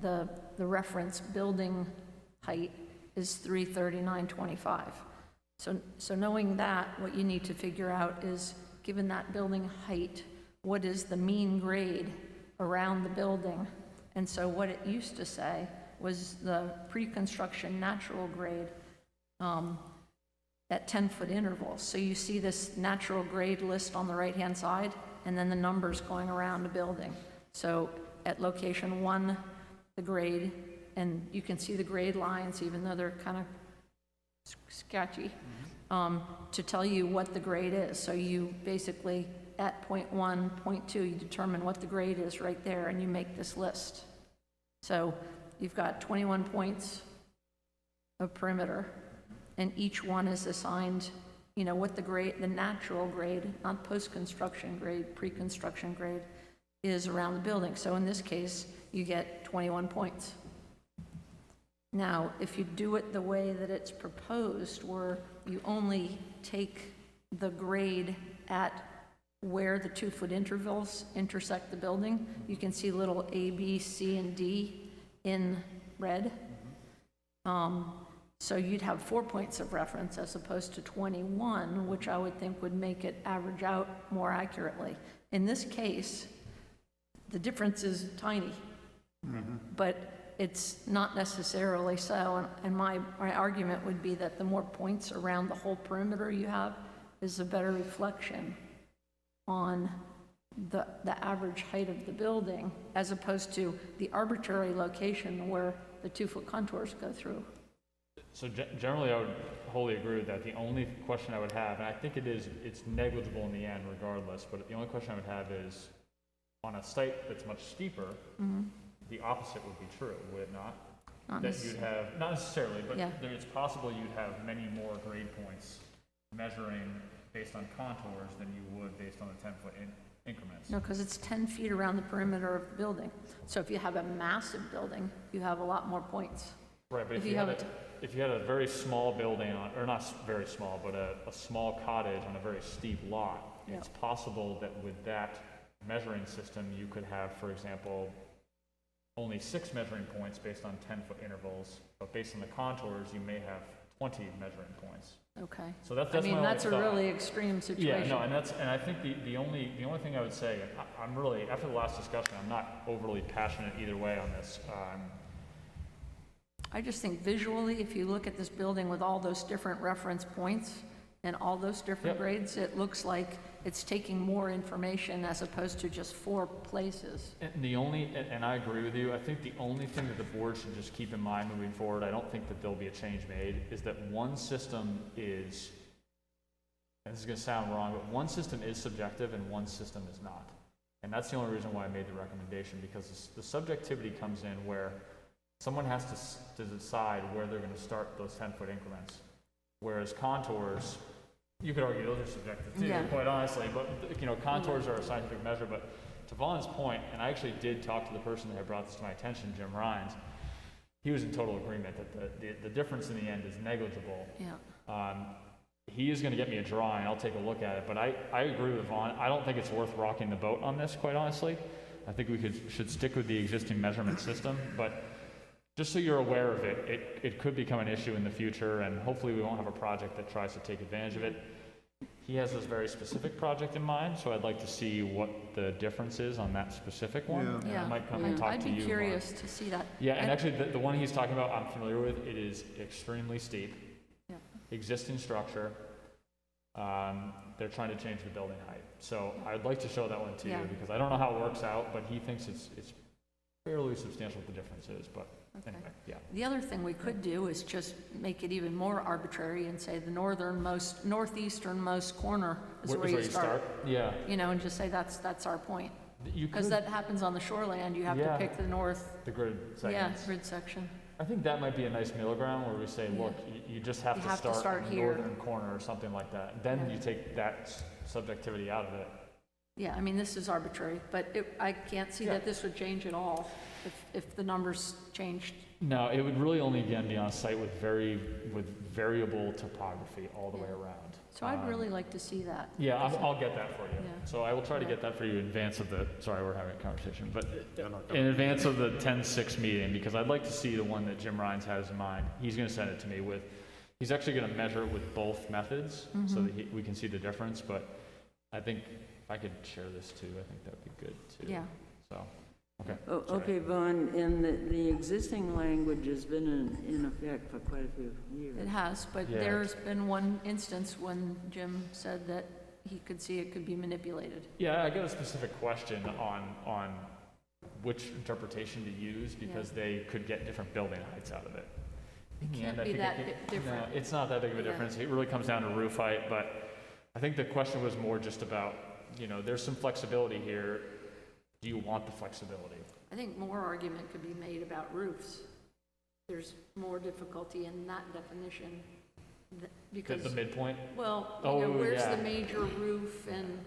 the reference building height is 339.25. So knowing that, what you need to figure out is, given that building height, what is the mean grade around the building? And so what it used to say was the pre-construction natural grade at 10-foot intervals. So you see this natural grade list on the right-hand side, and then the numbers going around the building. So at location 1, the grade, and you can see the grade lines, even though they're kind of sketchy, to tell you what the grade is. So you basically, at point 1, point 2, you determine what the grade is right there, and you make this list. So you've got 21 points of perimeter, and each one is assigned, what the grade, the natural grade, not post-construction grade, pre-construction grade, is around the building. So in this case, you get 21 points. Now, if you do it the way that it's proposed, where you only take the grade at where the 2-foot intervals intersect the building, you can see little A, B, C, and D in red. So you'd have 4 points of reference as opposed to 21, which I would think would make it average out more accurately. In this case, the difference is tiny, but it's not necessarily so. And my argument would be that the more points around the whole perimeter you have is a better reflection on the average height of the building, as opposed to the arbitrary location where the 2-foot contours go through. So generally, I would wholly agree with that. The only question I would have, and I think it's negligible in the end regardless, but the only question I would have is, on a site that's much steeper, the opposite would be true, would it not? That you'd have, not necessarily, but it's possible you'd have many more grade points measuring based on contours than you would based on the 10-foot increments. No, because it's 10 feet around the perimeter of the building. So if you have a massive building, you have a lot more points. Right, but if you had a very small building, or not very small, but a small cottage on a very steep lot, it's possible that with that measuring system, you could have, for example, only 6 measuring points based on 10-foot intervals, but based on the contours, you may have 20 measuring points. Okay. So that's I mean, my that's a thought. really extreme situation. Yeah, no, and I think the only thing I would say, and I'm really, after the last discussion, I'm not overly passionate either way on this. I just think visually, if you look at this building with all those different reference points and all those different grades, it looks like it's taking more information as opposed to just 4 places. And I agree with you, I think the only thing that the board should just keep in mind moving forward, I don't think that there'll be a change made, is that one system is, and this is going to sound wrong, but one system is subjective and one system is not. And that's the only reason why I made the recommendation, because the subjectivity comes in where someone has to decide where they're going to start those 10-foot increments. Whereas contours, you could argue those are subjective too, quite honestly, but contours are a scientific measure. But to Vaughn's point, and I actually did talk to the person that had brought this to my attention, Jim Rhines, he was in total agreement that the difference in the end is negligible. Yeah. He is going to get me a drawing, I'll take a look at it, but I agree with Vaughn. I don't think it's worth rocking the boat on this, quite honestly. I think we should stick with the existing measurement system, but just so you're aware of it, it could become an issue in the future, and hopefully we won't have a project that tries to take advantage of it. He has this very specific project in mind, so I'd like to see what the difference is on that specific one. Yeah. I might come and talk to you. I'd be curious to see that. Yeah, and actually the one he's talking about, I'm familiar with. It is extremely steep. Yeah. Existing structure. They're trying to change the building height. So I'd like to show that one to you, because I don't know how it works out, but he thinks it's fairly substantial what the difference is, but anyway, yeah. The other thing we could do is just make it even more arbitrary and say the northeasternmost corner is where you start. Yeah. And just say that's our point. You Because that happens on the shoreland, you have to pick the north. The grid segments. Yeah, grid section. I think that might be a nice middle ground where we say, look, you just have to start in the here. northern corner or something like that. Then you take that subjectivity out of it. Yeah, I mean, this is arbitrary, but I can't see that this would change at all if the numbers changed. No, it would really only, again, be on a site with variable topography all the way around. So I'd really like to see that. Yeah, I'll get that for you. Yeah. So I will try to get that for you in advance of sorry, we're having a conversation, but in advance of the 10-6 meeting, because I'd like to see the one that Jim Rhines has in mind. He's going to send it to me he's actually going to measure it with both methods so that we can see the difference, but I think if I could share this too, I think that would be good too. Yeah. So, okay. Okay, Vaughn, and the existing language has been in effect for quite a few years. It has, but there's been one instance when Jim said that he could see it could be manipulated. Yeah, I got a specific question on which interpretation to use because they could get different building heights out of it. It can't be that different. No, it's not that big of a difference. It really comes down to roof height, but I think the question was more just about, there's some flexibility here. Do you want the flexibility? I think more argument could be made about roofs. There's more difficulty in that definition because the midpoint. Well, where's the major roof, and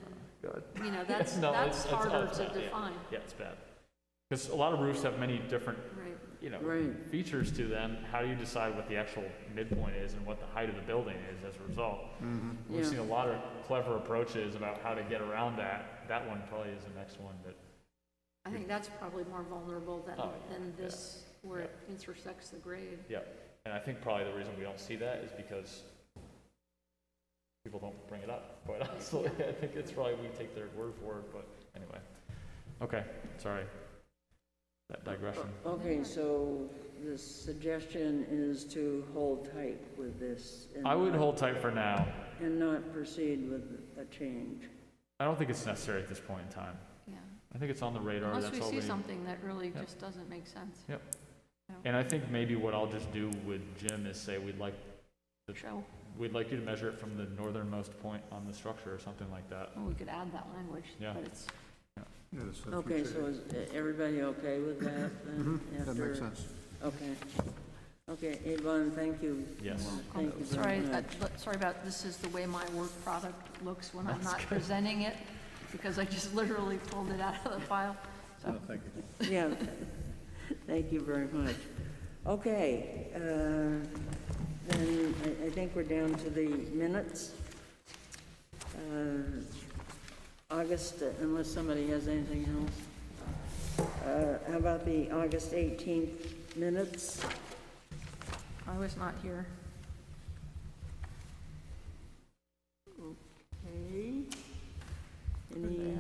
that's harder to define. Yeah, it's bad because a lot of roofs have many different features to them. How do you decide what the actual midpoint is and what the height of the building is as a result? We've seen a lot of clever approaches about how to get around that. That one probably is the next one that. I think that's probably more vulnerable than this where it intersects the grade. Yeah, and I think probably the reason we don't see that is because people don't bring it up, quite honestly. I think it's probably we take their word for it, but anyway. Okay, sorry. That digression. Okay, so the suggestion is to hold tight with this. And I would hold tight for now. And not proceed with a change. I don't think it's necessary at this point in time. Yeah. I think it's on the radar. Unless That's we already. see something that really Yep. just doesn't make sense. Yep. Yeah. And I think maybe what I'll just do with Jim is say we'd like you to measure it from the northernmost point on the structure or something like that. Well, we could add that language, Yeah. but it's, Okay, so is everybody okay with that then? That makes after- sense. Okay. Okay, Yvonne, thank you. Yes. Thank you sorry, very much. sorry about, this is the way my work product looks when I'm not presenting it, because I just literally pulled it out of the file. So, Thank you. Yeah, thank you very much. Okay, then I think we're down to the minutes. August, unless somebody has anything else. How about the August 18th minutes? I was not here. Okay. Any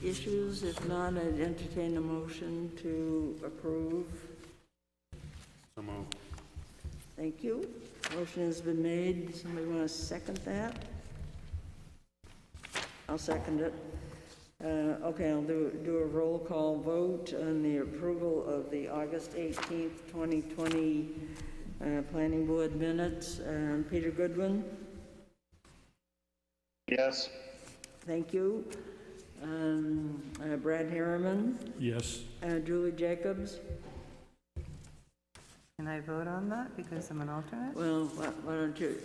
issues? If not, I'd entertain a motion to approve. So moved. Thank you. Motion has been made. Somebody want to second that? I'll second it. Okay, I'll do a roll call vote on the approval of the August 18th, 2020 Planning Board minutes. Peter Goodwin? Yes. Thank you. Brad Harriman? Yes. Julie Jacobs? Can I vote on that because I'm an alternate? Well, why don't you?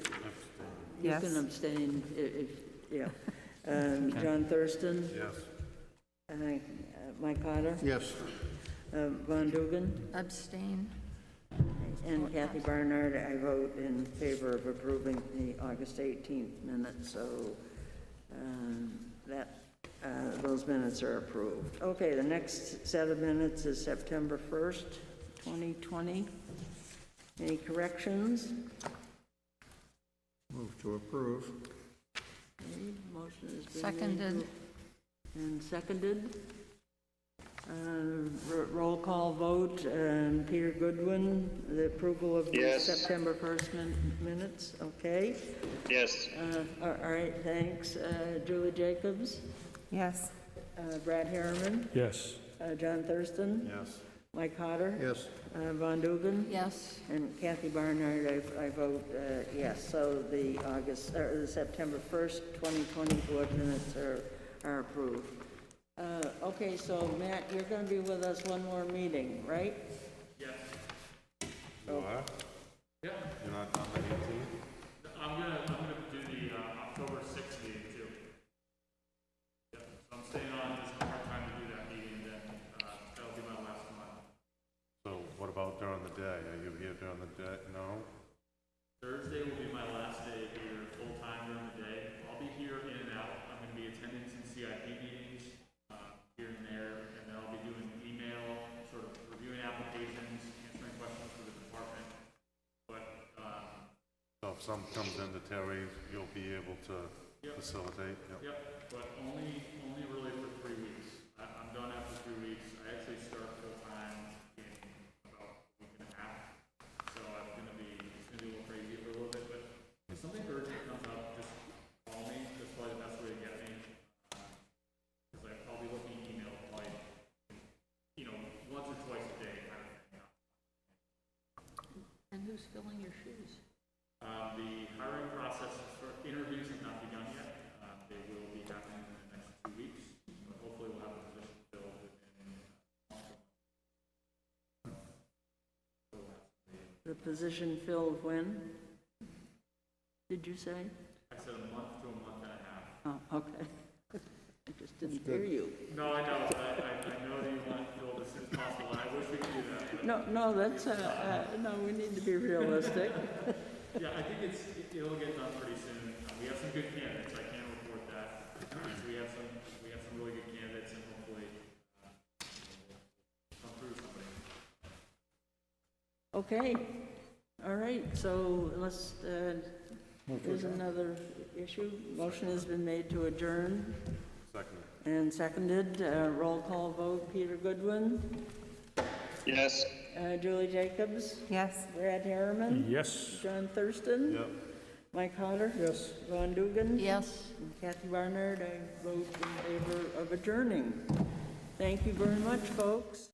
You Yes. can abstain if, yeah. John Thurston? Yes. Mike Cotter? Yes. Von Dugan? Abstain. And Kathy Barnard, I vote in favor of approving the August 18th minutes, so those minutes are approved. Okay, the next set of minutes is September 1st, 2020. Any corrections? Move to approve. Okay, motion has been Seconded. made and seconded. Roll call vote. Peter Goodwin, the approval of the Yes. September 1st minutes. Okay. Yes. All right, thanks. Julie Jacobs, Yes. Brad Harriman, Yes. John Thurston, Yes. Mike Cotter, Yes. Von Dugan, Yes. and Kathy Barnard. I vote yes. So the September 1st, 2020 board minutes are approved. Okay, so Matt, you're going to be with us one more meeting, right? Yes. You are? Yeah. You're not on the 18th? I'm gonna do the October 6th meeting too. Yeah, so I'm staying on just one more time to do that meeting, then that'll be my last month. So what about during the day? Are you here during the day? No? Thursday will be my last day here, full-time during the day. I'll be here in and out. I'm gonna be attending some CIP meetings here and there, and then I'll be doing email, sort of reviewing applications, answering questions for the department. But So if some comes into Terry, you'll be able to Yep. facilitate? Yep. Yep, but only really for 3 weeks. I'm done after 3 weeks. I actually start full-time in about a week and a half. So it's gonna be a little crazy for a little bit, but if something urgent comes up, just call me. That's probably the best way to get me. Because I'll be looking at email like, once or twice a day kind of thing. And who's filling your shoes? The hiring process for interviews have not begun yet. They will be happening in the next 2 weeks, but hopefully we'll have a position filled within a month. The position filled when? Did you say? I said a month to a month and a half. Oh, okay. I just didn't hear you. No, I know. I know that you want to fill this as soon as possible. I wish we could do that. No, that's, no, we need to be realistic. Yeah, I think it'll get done pretty soon. We have some good candidates. I can report that. So we have some really good candidates, and hopefully come through somebody. Okay, all right, so unless there's another issue, motion has been made to adjourn Second. and seconded. Roll call vote, Peter Goodwin, Yes. Julie Jacobs, Yes? Brad Harriman, Yes. John Thurston, Yep. Mike Hodder, Yes. Ron Dugan, Yes. and Kathy Barnard. I vote in favor of adjourning. Thank you very much, folks.